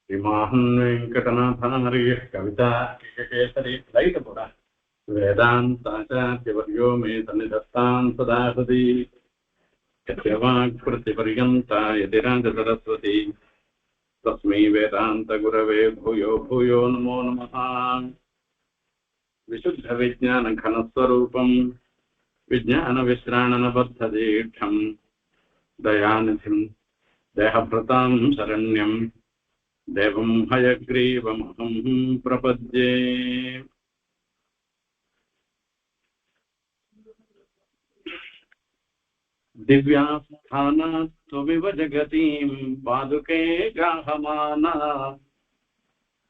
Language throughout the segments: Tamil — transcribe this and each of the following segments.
श्रीमान् वेङ्कटनाथार्यः कविताकेसरी लैटपुरा वेदान्ताचार्यवर्यो मे सन्निधत्तां सदा हृदि यद्यवाक्कृतिपर्यन्ता यतिराजसरस्वती तस्मै वेदान्तगुरवे भूयो भूयो नमो नमः। विशुद्धविज्ञानघनस्वरूपम् विज्ञानविश्राणनबद्धदीक्षम् दयानिधिम् देहभृतां शरण्यम् देवं हयग्रीवमहं प्रपद्ये। दिव्यास्थानात् त्वमिव जगतीं पादुके गाहमाना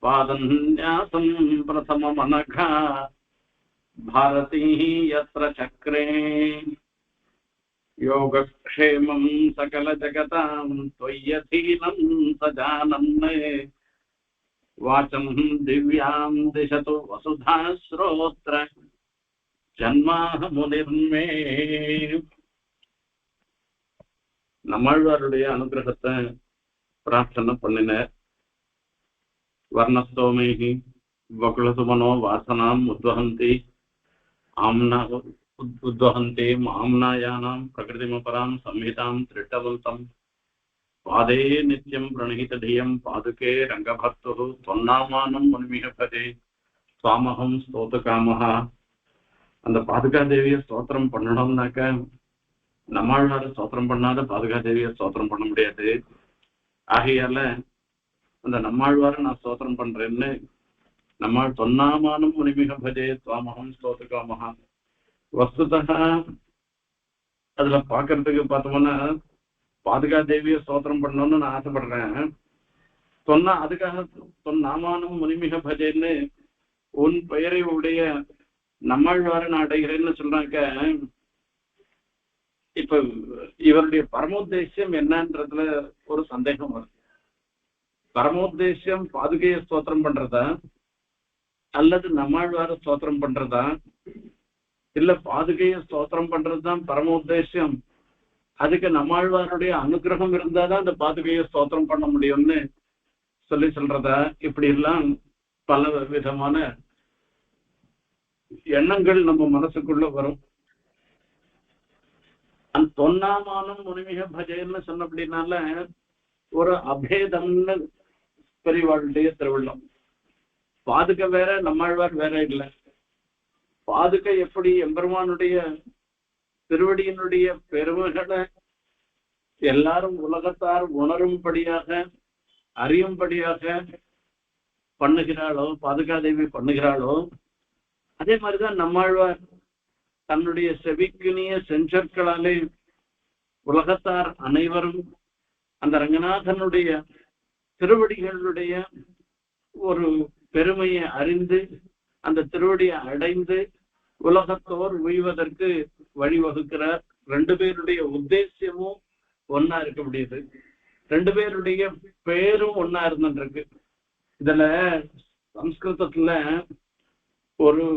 पादन्यासं प्रथममनघा भारती यत्र चक्रे योगक्षेमं सकलजगतां त्वय्यधीनं सजानन् वाचं दिव्यां दिशतु वसुधा श्रोत्र जन्माह मुनिर्मे। நம்மாழ்வாருடைய அனுகிரகத்தை பிரார்த்தனை பண்ணினர். வர்ணஸ்தோமேகி வகுலசுமனோ வாசனாம் உத்வஹந்தி ஆம்னா உத்வஹந்தி ஆம்னாயானாம் பிரகிருதிமபராம் சம்ஹிதாம் திருட்டவந்தம் பாதே நித்யம் பிரணஹிததியம் பாதுகே ரங்கபக்து தொன்னாமானம் முனிமிக பதே சுவாமகம் ஸ்தோதகாமஹா. அந்த பாதுகா தேவியை ஸ்தோத்திரம் பண்ணணும்னாக்க நம்மாழ்வார ஸ்தோத்திரம் பண்ணாத பாதுகா தேவியை ஸ்தோத்திரம் பண்ண முடியாது. ஆகையால அந்த நம்மாழ்வார நான் ஸ்தோத்திரம் பண்றேன்னு நம்மால் தொன்னாமானம் முனிமிக பஜே சுவாமகம் ஸ்தோதகாமஹா. வஸ்துதா அதுல பாக்குறதுக்கு பார்த்தோம்னா பாதுகா தேவியை ஸ்தோத்திரம் பண்ணணும்னு நான் ஆசைப்படுறேன். சொன்னா அதுக்காக நாமானும் முனிமிக பஜேன்னு உன் பெயரை உடைய நம்மாழ்வார நான் அடைகிறேன்னு சொல்றாங்க. இப்ப இவருடைய பரமோத்தேசியம் என்னன்றதுல ஒரு சந்தேகம் வருது. பரமோத்தேசியம் பாதுகையை ஸ்தோத்திரம் பண்றதா அல்லது நம்மாழ்வார ஸ்தோத்திரம் பண்றதா இல்ல பாதுகையை ஸ்தோத்திரம் பண்றதுதான் பரமோத்தேசியம், அதுக்கு நம்மாழ்வாருடைய அனுகிரகம் இருந்தாதான் அந்த பாதுகையை ஸ்தோத்திரம் பண்ண முடியும்னு சொல்றதா? இப்படி எல்லாம் பல விதமான எண்ணங்கள் நம்ம மனசுக்குள்ள வரும். அந்த தொன்னாமானம் முனிமிக பஜைன்னு சொன்ன அப்படின்னால ஒரு அபேதம்னு பெரியவாளுடைய திருவிழம். பாதுகை வேற நம்மாழ்வார் வேற இல்லை. பாதுகை எப்படி எம்பெருமானுடைய திருவடியினுடைய பெருமைகளை எல்லாரும் உலகத்தார் உணரும்படியாக அறியும்படியாக பண்ணுகிறாளோ, பாதுகாதேவி பண்ணுகிறாளோ, அதே மாதிரிதான் நம்மாழ்வார் தன்னுடைய செவிக்கினிய செஞ்சற்களாலே உலகத்தார் அனைவரும் அந்த ரங்கநாதனுடைய திருவடிகளுடைய ஒரு பெருமையை அறிந்து அந்த திருவடியை அடைந்து உலகத்தோர் உய்வதற்கு வழிவகுக்கிறார். ரெண்டு பேருடைய உத்தேசியமும் ஒன்னா இருக்க முடியுது, ரெண்டு பேருடைய பேரும் ஒன்னா இருந்துருக்கு. இதுல சம்ஸ்கிருதத்துல ஒரு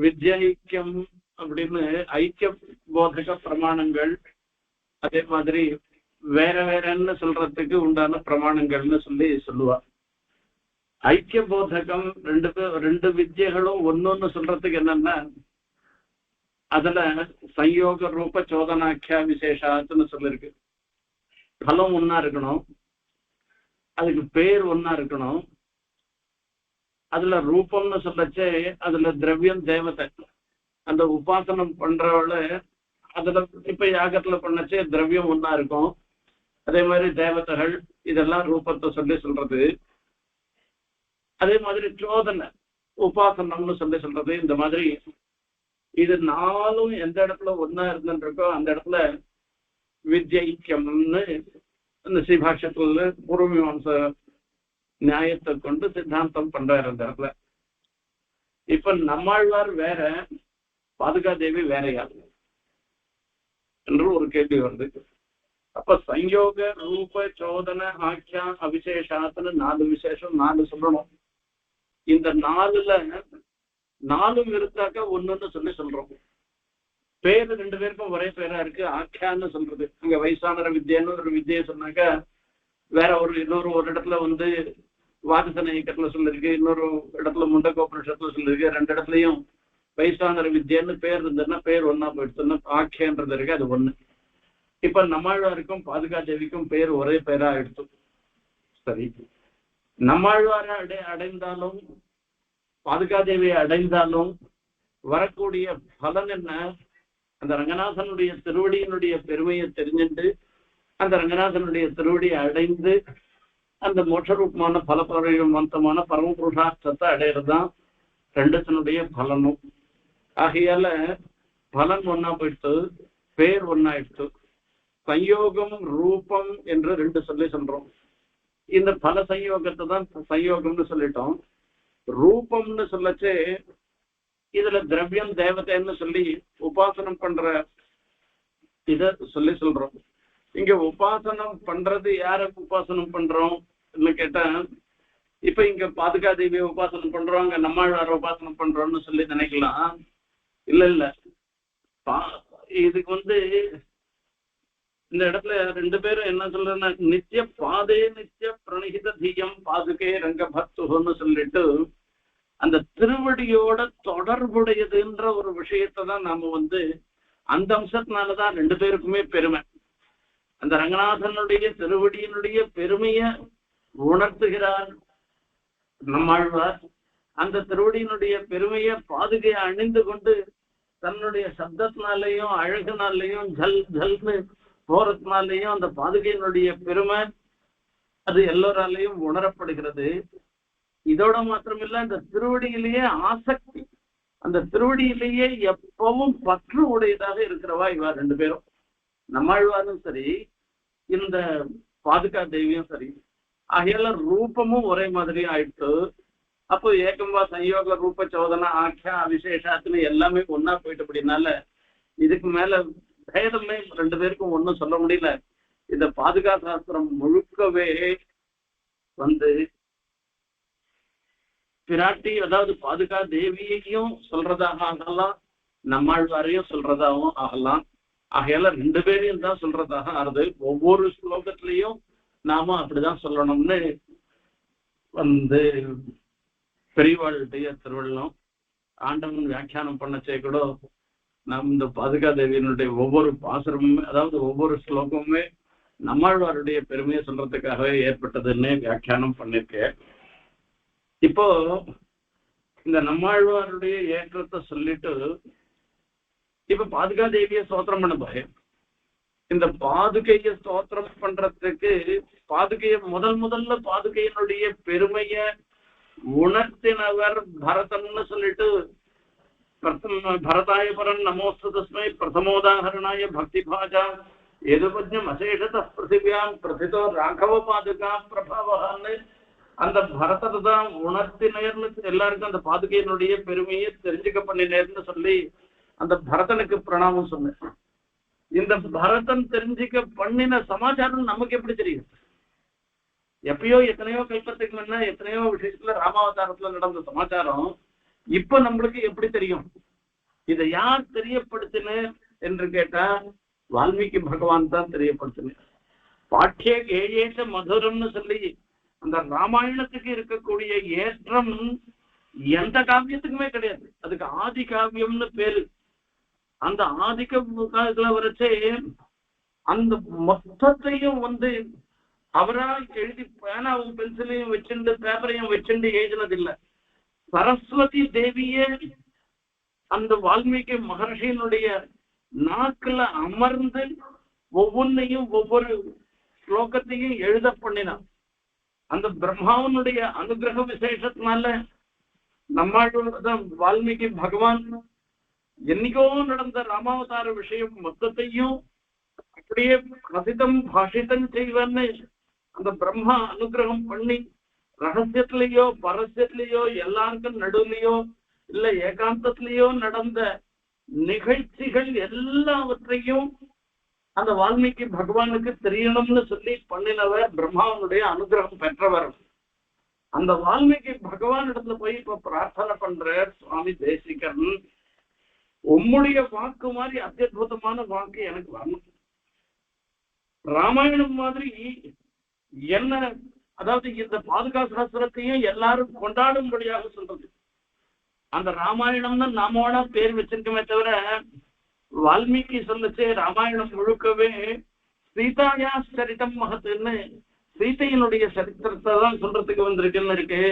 வித்யைக்கியம் அப்படின்னு ஐக்கிய போதக பிரமாணங்கள், அதே மாதிரி வேற வேறன்னு சொல்றதுக்கு உண்டான பிரமாணங்கள்னு சொல்லுவா. ஐக்கிய போதகம் ரெண்டு வித்யைகளும் ஒன்னொன்னு சொல்றதுக்கு என்னன்னா, அதுல சயோக ரூப சோதனாக்கியா விசேஷாத்துன்னு சொல்லிருக்கு. பலம் ஒன்னா இருக்கணும், அதுக்கு பேர் ஒன்னா இருக்கணும். அதுல ரூபம்னு சொல்லச்சே அதுல திரவியம் தேவதை, அந்த உபாசனம் பண்றவள அதுல இப்ப யாகத்துல பண்ணச்சே திரவியம் ஒன்னா இருக்கும். அதே மாதிரி தேவதைகள் இதெல்லாம் ரூபத்தை சொல்றது. அதே மாதிரி சோதனை உபாசனம்னு சொல்றது. இந்த மாதிரி இது நாளும் எந்த இடத்துல ஒன்னா இருந்துருக்கோ அந்த இடத்துல வித்யைக்கியம்னு இந்த ஸ்ரீபாஷ்யத்துல பூர்வமீமாம்ச நியாயத்தை கொண்டு சித்தாந்தம் பண்றாரு அந்த இடத்துல. இப்ப நம்மாழ்வார் வேற, பாதுகா தேவி வேறையா என்று ஒரு கேள்வி வருது. அப்ப சயோக ரூப சோதனை ஆக்கியா அவிசேஷாத்துன்னு 4 விசேஷம் 4 சொல்லணும். இந்த 4ல 4 இருந்தாக்க ஒண்ணுன்னு சொல்றோம். பேரு ரெண்டு பேருக்கும் ஒரே பேரா இருக்கு. ஆக்கியான்னு சொல்றது அங்க வைசானர வித்யான்னு ஒரு வித்தியை சொன்னாக்கா, வேற இன்னொரு இடத்துல வாரிசன இயக்கத்துல சொல்லிருக்கு, இன்னொரு இடத்துல முண்டகோபனிஷத்துல சொல்லிருக்கு. ரெண்டு இடத்துலயும் வைசானர வித்யான்னு பேர் இருந்ததுன்னா பேர் ஒன்னா போயிடுச்சுன்னா ஆக்கியன்றது இருக்கு, அது ஒண்ணு. இப்ப நம்மாழ்வாருக்கும் பாதுகா தேவிக்கும் பேர் ஒரே பேரா ஆயிடுச்சு. சரி, நம்மாழ்வார அடைந்தாலும் பாதுகா தேவியை அடைந்தாலும் வரக்கூடிய பலன் என்ன? அந்த ரங்கநாதனுடைய திருவடியினுடைய பெருமையை தெரிஞ்சுட்டு அந்த ரங்கநாதனுடைய திருவடியை அடைந்து அந்த மோட்சரூபமான பலபரமந்தமான பரமபுருஷார்த்தத்தை அடையிறதுதான் ரெண்டுத்தினுடைய பலனும். ஆகையால பலன் ஒன்னா போயிடுத்து, பேர் ஒன்னாயிடுத்து. சயோகம் ரூபம் என்று ரெண்டு சொல்றோம். இந்த பல சயோகத்தை தான் சயோகம்னு சொல்லிட்டோம். ரூபம்னு சொல்லச்சே இதுல திரவியம் தேவதைன்னு சொல்லி உபாசனம் பண்ற இத சொல்றோம். இங்க உபாசனம் பண்றது யார உபாசனம் பண்றோம் கேட்டா, இப்ப இங்க பாதுகா தேவியை உபாசனம் பண்றோம், அங்க நம்மாழ்வார உபாசனம் பண்றோம்னு சொல்லி நினைக்கலாம். இல்ல, இதுக்கு இந்த இடத்துல ரெண்டு பேரும் என்ன சொல்றேன்னா, நித்திய பாதே நித்திய பிரணிகித தீயம் பாதுகே ரங்க பக்துன்னு சொல்லிட்டு அந்த திருவடியோட தொடர்புடையதுன்ற ஒரு விஷயத்தை தான் நாம அந்த அம்சத்தினாலதான் ரெண்டு பேருக்குமே பெருமை. அந்த ரங்கநாதனுடைய திருவடியினுடைய பெருமைய உணர்த்துகிறார் நம்மாழ்வார். அந்த திருவடியினுடைய பெருமைய பாதுகையை அணிந்து கொண்டு தன்னுடைய சப்தத்தினாலையும் அழகுனாலையும் ஜல் ஜல்னு போறதுனாலையும் அந்த பாதுகையினுடைய பெருமை அது எல்லோராலையும் உணரப்படுகிறது. இதோட மாத்திரமில்ல, இந்த திருவடியிலேயே ஆசக்தி, அந்த திருவடியிலேயே எப்பவும் பற்று உடையதாக இருக்கிறவா இவா ரெண்டு பேரும். நம்மாழ்வாரும் சரி, இந்த பாதுகா தேவியும் சரி. ஆகையால ரூபமும் ஒரே மாதிரி ஆயிடுச்சு. அப்போ ஏகம்பா சயோக ரூப சோதனை ஆக்கியா விசேஷாத்துன்னு எல்லாமே ஒன்னா போயிட்டு, அப்படின்னால இதுக்கு மேல பேதமே ரெண்டு பேருக்கும் ஒன்னும் சொல்ல முடியல. இந்த பாதுகா சாஸ்திரம் முழுக்கவே பிராட்டி, அதாவது பாதுகா தேவியையும் சொல்றதாக ஆகலாம், நம்மாழ்வாரையும் சொல்றதாகவும் ஆகலாம். ஆகையால ரெண்டு பேரையும் தான் சொல்றதாக ஆறுது. ஒவ்வொரு ஸ்லோகத்திலையும் நாம அப்படிதான் சொல்லணும்னு பெரியவாளுடைய திருவள்ளம் ஆண்டவன் வியாக்கியானம் பண்ணச்சே கூட நாம் இந்த பாதுகா தேவியினுடைய ஒவ்வொரு பாசுரமுமே, அதாவது ஒவ்வொரு ஸ்லோகமுமே நம்மாழ்வாருடைய பெருமையை சொல்றதுக்காகவே ஏற்பட்டதுன்னு வியாக்கியானம் பண்ணிருக்கேன். இப்போ இந்த நம்மாழ்வாருடைய ஏற்றத்தை சொல்லிட்டு இப்ப பாதுகா தேவிய ஸ்தோத்திரம் பண்ண போய், இந்த பாதுகைய ஸ்தோத்திரம் பண்றதுக்கு பாதுகைய முதல்ல பாதுகையினுடைய பெருமைய உணர்த்தினவர் பரதன்னு சொல்லிட்டு, பரதாய பரன் நமோஸ்து தஸ்மை பிரதமோதாகரணாய பக்தி பாஜா எதுபஜ்யம் அசேஷத பிருத்திவியாம் பிரதிதோ ராகவ பாதுகா பிரபாவகான்னு அந்த பரதத்தை தான் உணர்த்தினர்னு எல்லாருக்கும் அந்த பாதுகையினுடைய பெருமையை தெரிஞ்சுக்க பண்ணினேர்னு சொல்லி அந்த பரதனுக்கு பிரணாமம் சொன்னேன். இந்த பரதன் தெரிஞ்சுக்க பண்ணின சமாச்சாரம் நமக்கு எப்படி தெரியும்? எப்பயோ எத்தனையோ கல்பத்துக்கு முன்ன எத்தனையோ விஷயத்துல ராமாவதாரத்துல நடந்த சமாச்சாரம் இப்ப நம்மளுக்கு எப்படி தெரியும்? இதை யார் தெரியப்படுத்தின என்று கேட்டா வால்மீகி பகவான் தான் தெரியப்படுத்தின. பாட்டிய கேயேஷ மதுரம்னு சொல்லி அந்த ராமாயணத்துக்கு இருக்கக்கூடிய ஏற்றம் எந்த காவியத்துக்குமே கிடையாது. அதுக்கு ஆதி காவியம்னு பேரு. அந்த ஆதி காவியத்துல வரைச்சே அந்த மொத்தத்தையும் அவரா எழுதி பேனாவும் பென்சிலையும் வச்சுண்டு பேப்பரையும் வச்சுண்டு எழுதினதில்லை. சரஸ்வதி தேவியே அந்த வால்மீகி மகர்ஷியினுடைய நாக்குல அமர்ந்து ஒவ்வொன்னையும் ஒவ்வொரு ஸ்லோகத்தையும் எழுத பண்ணினான். அந்த பிரம்மாவனுடைய அனுகிரக விசேஷத்தினால நம்மளோட வால்மீகி பகவான் என்னைக்கோ நடந்த ராமாவதார விஷயம் மொத்தத்தையும் அப்படியே கசிதம் பாஷிதம் செய்வன்னு அந்த பிரம்மா அனுகிரகம் பண்ணி ரகசியத்திலேயோ பரஸ்யத்திலேயோ எல்லாருக்கும் நடுவுலையோ இல்ல ஏகாந்தத்திலேயோ நடந்த நிகழ்ச்சிகள் எல்லாவற்றையும் அந்த வால்மீகி பகவானுக்கு தெரியணும்னு சொல்லி பண்ணினவர் பிரம்மாவனுடைய அனுகிரகம் பெற்றவர். அந்த வால்மீகி பகவான் இடத்துல போய் இப்ப பிரார்த்தனை பண்ற சுவாமி தேசிகன், உம்முடைய வாக்கு மாதிரி அத்தியுதமான வாக்கு எனக்கு வரணும். ராமாயணம் மாதிரி என்ன, அதாவது இந்த பாதுகா சாஸ்திரத்தையும் எல்லாரும் கொண்டாடும்படியாக சொல்றது. அந்த ராமாயணம்னு நாம பேர் வச்சிருக்கமே தவிர, வால்மீகி சொல்லச்சு ராமாயணம் முழுக்கவே சீதாயா சரிதம் மகத்துன்னு சீதையினுடைய சரித்திரத்தை தான் சொல்றதுக்கு வந்திருக்குன்னு இருக்கு.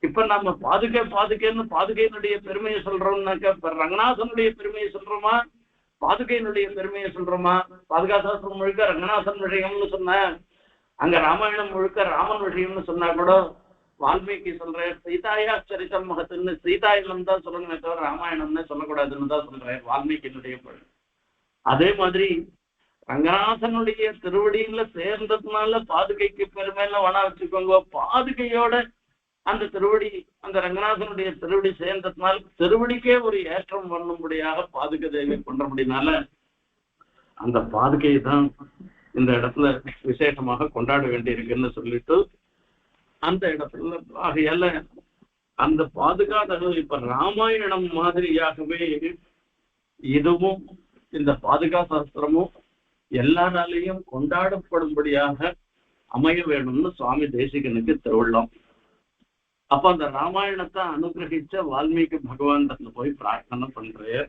இப்ப நம்ம பாதுகைன்னு பாதுகையினுடைய பெருமையை சொல்றோம்னாக்க, இப்ப ரங்கநாதனுடைய பெருமையை சொல்றோமா, பாதுகையினுடைய பெருமையை சொல்றோமா? பாதுகா சாஸ்திரம் முழுக்க ரங்கநாதன் விஷயம்னு சொன்ன, அங்க ராமாயணம் முழுக்க ராமன் விஷயம்னு சொன்னா கூட வால்மீகி சொல்றேன் சீதாயா சரிதம் மகத்துன்னு சீதாயினம் தான் சொல்லணுமே தவிர ராமாயணம்னே சொல்லக்கூடாதுன்னு தான் சொல்றேன் வால்மீகியினுடைய. அதே மாதிரி ரங்கநாதனுடைய திருவடியில சேர்ந்ததுனால பாதுகைக்கு பெருமையில வேணா வச்சுக்கோங்க. பாதுகையோட அந்த திருவடி, அந்த ரங்கநாதனுடைய திருவடி சேர்ந்ததுனால திருவடிக்கே ஒரு ஏற்றம் பண்ணும்படியாக பாதுகை தேவி பண்றபடினால அந்த பாதுகையை தான் இந்த இடத்துல விசேஷமாக கொண்டாட வேண்டியிருக்குன்னு சொல்லிட்டு அந்த இடத்துல ஆகையால அந்த பாதுகாத இப்ப ராமாயணம் மாதிரியாகவே இதுவும் இந்த பாதுகா சாஸ்திரமும் எல்லாராலையும் கொண்டாடப்படும்படியாக அமைய வேணும்னு சுவாமி தேசிகனுக்கு திருவிழம். அப்ப அந்த ராமாயணத்தை அனுகிரகிச்ச வால்மீகி பகவான் போய் பிரார்த்தனை பண்றார்.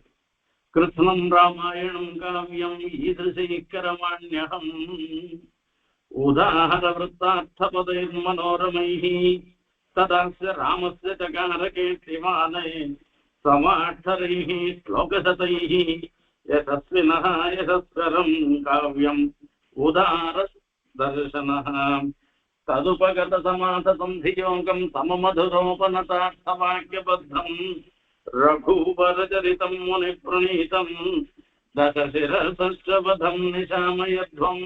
கிருஷ்ணம் ராமாயணம் காவியம் ஈதிருஷைக்கரமாண்யம் உதாஹர விருத்தார்த்தபதைர் மனோரமைः ததாஸ்ய ராமஸ்ய சகார கீர்த்திமானை சமாட்சரைः ஸ்லோகசதைः யசஸ்வினः யசஸ்வரம் காவ்யம் உதார தர்சனः ததுபகத சமாத சந்தியோகம் சமமதுரோபனதார்த்தவாக்கியபத்தம் ரகுவரச்சரிதம் முனி பிரணீதம் தசசிரசவதம் நிசாமயத்வம்.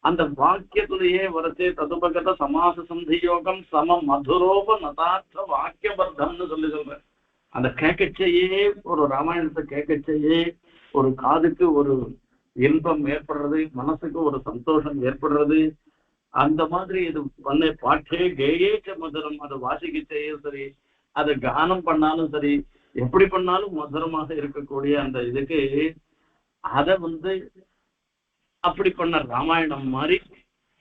அந்த வாக்கியத்திலேயே வரச்சே ததுபகத சமாச சந்தியோகம் சம மதுரோபனதார்த்த வாக்கியபத்தம்னு சொல்லி சொல்றேன். அந்த கேட்கச்சையே ஒரு ராமாயணத்தை கேட்கச்சையே ஒரு காதுக்கு ஒரு இன்பம் ஏற்படுறது, மனசுக்கு ஒரு சந்தோஷம் ஏற்படுறது. அந்த மாதிரி இது பண்ண பாட்டே கேயேச்ச மதுரம், அதை வாசிக்கச்சையும் சரி, அதை கானம் பண்ணாலும் சரி, எப்படி பண்ணாலும் மதுரமாக இருக்கக்கூடிய அந்த இதுக்கு அதை அப்படி பண்ண ராமாயணம் மாதிரி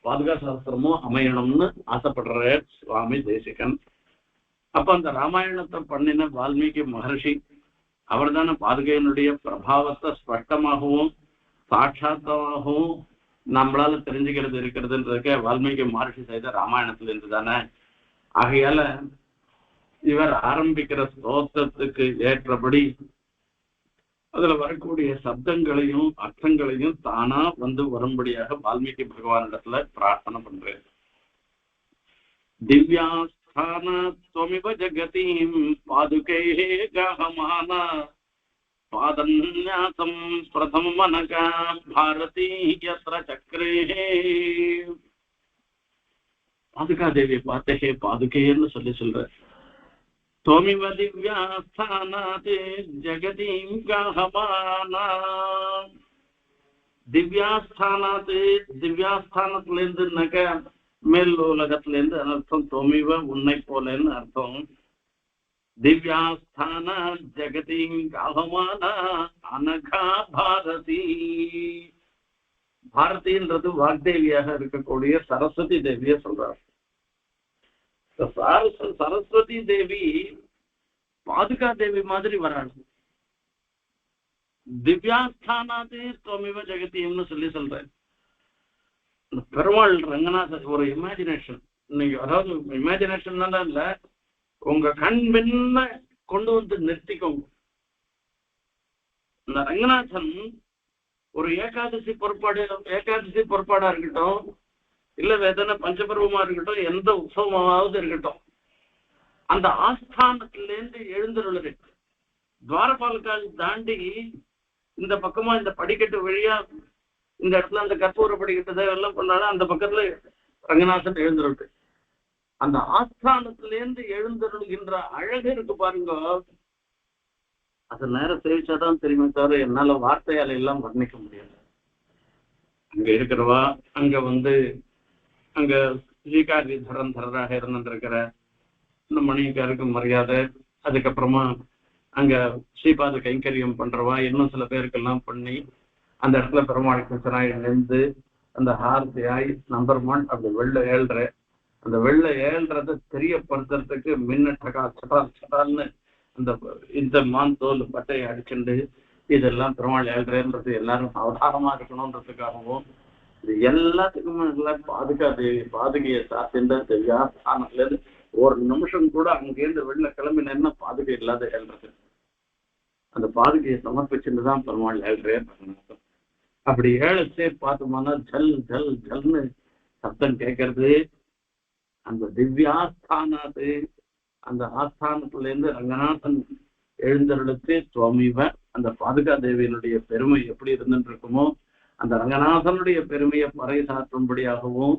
பாதுகா சாஸ்திரமும் அமையணும்னு ஆசைப்படுற சுவாமி தேசிகன். அப்ப அந்த ராமாயணத்தை பண்ணின வால்மீகி மகர்ஷி அவர் தானே பாதுகையினுடைய பிரபாவத்தை ஸ்பஷ்டமாகவும் சாட்சாத்தமாகவும் நம்மளால தெரிஞ்சுக்கிறது இருக்கிறதுன்றதுக்கு வால்மீகி மகர்ஷி செய்த ராமாயணத்துல இருந்து தானே. ஆகையால இவர் ஆரம்பிக்கிற ஸ்தோத்திரத்துக்கு ஏற்றபடி அதுல வரக்கூடிய சப்தங்களையும் அர்த்தங்களையும் தானா வரும்படியாக வால்மீகி பகவானிடத்துல பிரார்த்தனை பண்றேன். திவ்யாஸ்தானத்வமிவ ஜகதீம் பாதுகைஹ கஹமான பாதன்யாசம் பிரதமனகா பாரதி யத்ர சக்ரேஹ. பாதுகா தேவியை பார்த்தே பாதுகைன்னு சொல்ற. त्वमिव दिव्यास्थानाते जगतीं गाहमाना. திவ்யாஸ்தானாத்து, திவ்யாஸ்தானத்திலிருந்துனாக்க மேல் உலகத்துல இருந்து அர்த்தம். தொமிவ உன்னை போலன்னு அர்த்தம். திவ்யாஸ்தான ஜெகதீம் காஹமான அனகா பாரதி. பாரதின்றது வாக்தேவியாக இருக்கக்கூடிய சரஸ்வதி தேவியை சொல்றார். சரஸ்வதி தேவி பாதுகா தேவி மாதிரி வராது. திவ்யாஸ்தானாது தொமிவ ஜெகத்தியம்னு சொல்றேன். பெருமாள் ரங்கநாதர் ஒரு இமேஜினேஷன், நீங்க அதாவது இமேஜினேஷன் இல்ல, உங்க கண் வெண்ண கொண்டு நிறுத்திக்கோங்க. இந்த ரங்கநாதன் ஒரு ஏகாதசி பொறுப்பாடா இருக்கட்டும், இல்ல வேதனை பஞ்சபர்வமா இருக்கட்டும், எந்த உற்சவமாவது இருக்கட்டும், அந்த ஆஸ்தானத்திலேருந்து எழுந்துள்ளது துவாரபாலக்கால் தாண்டி இந்த பக்கமா இந்த படிக்கட்டு வழியா இந்த இடத்துல அந்த கற்பூர படிக்கட்டு எல்லாம் பண்ணாலும் அந்த பக்கத்துல ரங்கநாதன் எழுந்துருட்டு. அந்த ஆஸ்தானத்திலேருந்து எழுந்தருள்கின்ற அழகு இருக்கு பாருங்க, அது நேரம் சேவிச்சாதான் தெரியுமே தவிர என்னால வார்த்தையால எல்லாம் வர்ணிக்க முடியாது. அங்க இருக்கிறவா அங்க அங்க ஸ்ரீகாரி தரராக இருந்திருக்கிற இந்த மணிக்காருக்கு மரியாதை, அதுக்கப்புறமா அங்க ஸ்ரீபாத கைங்கரியம் பண்றவா இன்னும் சில பேருக்கெல்லாம் பண்ணி அந்த இடத்துல பெருமாள் கிருஷ்ணாய் நின்று அந்த ஹார்த்தியாய் நம்பர் 1 அப்படி வெள்ள ஏழ்ற அந்த வெள்ள ஏழ்றதை தெரியப்படுத்துறதுக்கு மின்ன சட்டால்னு அந்த இந்த மாந்தோல் பட்டையை அடிச்சுண்டு இதெல்லாம் பெருமாள் ஏழ்றன்றது எல்லாரும் அவதாரமா இருக்கணும்ன்றதுக்காகவும் இது எல்லாத்துக்குமே பாதுகையை சாத்தின்ற தெரியாதுல இருந்து ஒரு நிமிஷம் கூட அங்கேருந்து வெளில கிளம்பினேன்னா பாதுகை இல்லாத ஏழ்றது அந்த பாதுகையை சமர்ப்பிச்சுட்டுதான் பெருமாள் ஏழ்றே அப்படி ஏழச்சே பார்த்தோம்னா ஜல் ஜல் ஜல்னு சப்தம் கேட்கறது அந்த திவ்யாஸ்தானத்து அந்த ஆஸ்தானத்துல இருந்து ரங்கநாதன் எழுந்தருளுக்கு சுவாமிவ அந்த பாதுகா தேவியினுடைய பெருமை எப்படி இருந்துட்டு இருக்குமோ அந்த ரங்கநாதனுடைய பெருமையை பறைசாற்றும்படியாகவும்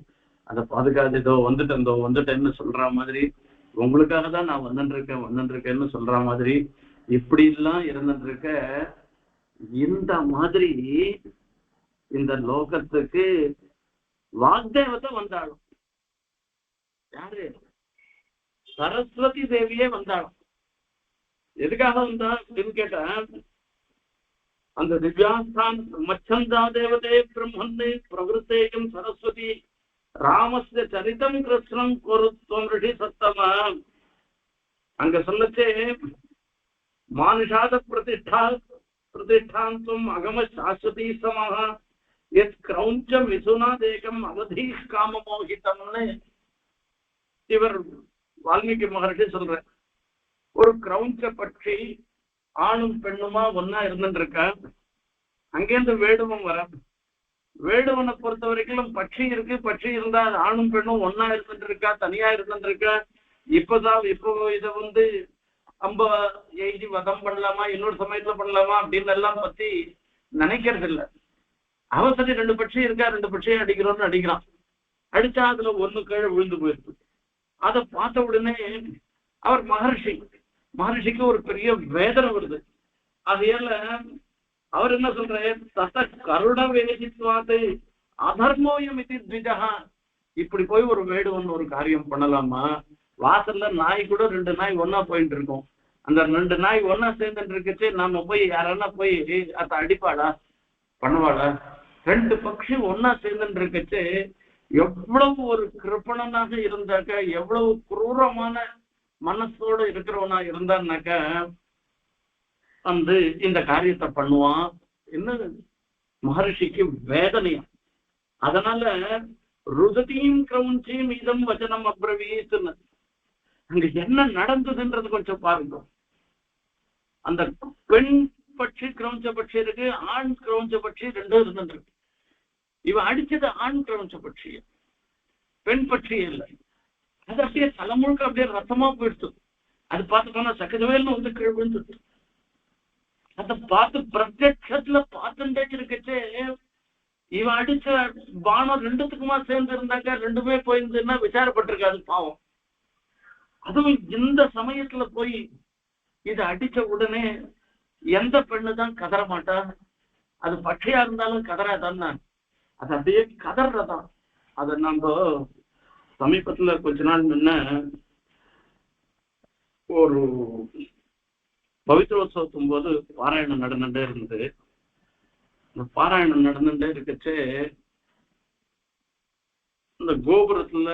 அந்த பாதுகாத்து இதோ வந்துட்டேன்னு சொல்ற மாதிரி உங்களுக்காக தான் நான் வந்துருக்கேன்னு சொல்ற மாதிரி இப்படி எல்லாம் இருந்துட்டு இருக்க இந்த மாதிரி இந்த லோகத்துக்கு வாக்தேவத்தை வந்தாலும் யாரு சரஸ்வதி தேவியே வந்தாலும் எதுக்காக வந்தா அப்படின்னு கேட்டா அந்த திவ்யாஸ்தான் மச்சந்தா தேவதே பிரம்மன்னு பிரவருத்தேகம் சரஸ்வதி ராமஸ்ய சரிதம் கிருஷ்ணம் குருத்வம் ரிஷி சத்தமா அங்க சொல்லச்சே மானுஷாத பிரதிஷ்டாந்தம் அகம சாஸ்வதி சமஹ எத் கிரௌஞ்சம் மிதுனாதேகம் அவதி காம மோகிதம்னு இவர் வால்மீகி மகர்ஷி சொல்ற ஒரு கிரௌஞ்ச பட்சி ஆணும் பெண்ணுமா ஒன்னா இருந்துட்டு இருக்க அங்கேருந்து வேடுவம் வர வேடுவனை பொறுத்த வரைக்கும் பட்சி இருக்கு பட்சி இருந்தா ஆணும் பெண்ணும் ஒன்னா இருந்துட்டு இருக்கா தனியா இருந்துட்டு இருக்கா இப்போ இதை வந்து அம்ப எழுதி வதம் பண்ணலாமா இன்னொரு சமயத்துல பண்ணலாமா அப்படின்னு எல்லாம் பத்தி நினைக்கிறது இல்லை அவசரி 2 பட்சி இருக்கா 2 பட்சியை அடிக்கிறோம்னு அடிக்கிறான் அடிச்சா அதுல ஒண்ணு கீழே விழுந்து போயிருக்கு அதை பார்த்த உடனே அவர் மகர்ஷிக்கு ஒரு பெரிய வேதனை வருது அதையால அவர் என்ன சொல்றாரு தத்த கருட வேதித்வாது அதர்மோயம் இது த்விஜா இப்படி போய் ஒரு வேடுவன் ஒரு காரியம் பண்ணலாமா வாசல்ல நாய் கூட 2 நாய் ஒன்னா போயிட்டு இருக்கும் அந்த 2 நாய் ஒன்னா சேர்ந்துட்டு இருக்குச்சு நாம போய் யாரன்னா போய் அத அடிப்பாளா பண்ணுவாளா 2 பட்சி ஒன்னா சேர்ந்துட்டு இருக்குச்சு எவ்வளவு ஒரு கிருப்பணனாக இருந்தாக்க எவ்வளவு குரூரமான மனசோட இருக்கிறவனா இருந்தான்னாக்க வந்து இந்த காரியத்தை பண்ணுவான் என்ன மகர்ஷிக்கு வேதனையா அதனால ருததியும் கிரௌஞ்சியும் இதம் வச்சனம் அப்ரவீத்துன்னு அங்க என்ன நடந்ததுன்றது கொஞ்சம் பாருங்க அந்த பெண் பட்சி கிரௌஞ்ச பட்சி இருக்கு ஆண் கிரௌஞ்ச பட்சி 2 இருந்துருக்கு இவ அடிச்சது ஆண் கிரௌஞ்ச பட்சி பெண் பட்சி இல்லை அது அப்படியே தலைமுழுக்க அப்படியே ரத்தமா போயிடுச்சு அது பார்த்து போனா சக்கரவேல்னு வந்து கீழ் விழுந்துட்டு அதை பார்த்து பிரத்யட்சத்துல பார்த்துட்டே இருக்கச்சே இவன் அடிச்ச பானம் 2த்துக்குமா சேர்ந்து இருந்தாக்கா 2மே போயிருந்துன்னா விசாரப்பட்டிருக்காது பாவம் அதுவும் இந்த சமயத்துல போய் இதை அடிச்ச உடனே எந்த பெண்ணுதான் கதற மாட்டா அது பட்சியா இருந்தாலும் கதறாதான் அது அப்படியே கதறதான் அதை நம்ம சமீபத்துல கொஞ்ச நாள் முன்ன ஒரு பவித்ரோத்சவத்தும் போது பாராயணம் நடந்துட்டே இருந்தது இந்த பாராயணம் நடந்துட்டே இருக்கச்சே இந்த கோபுரத்துல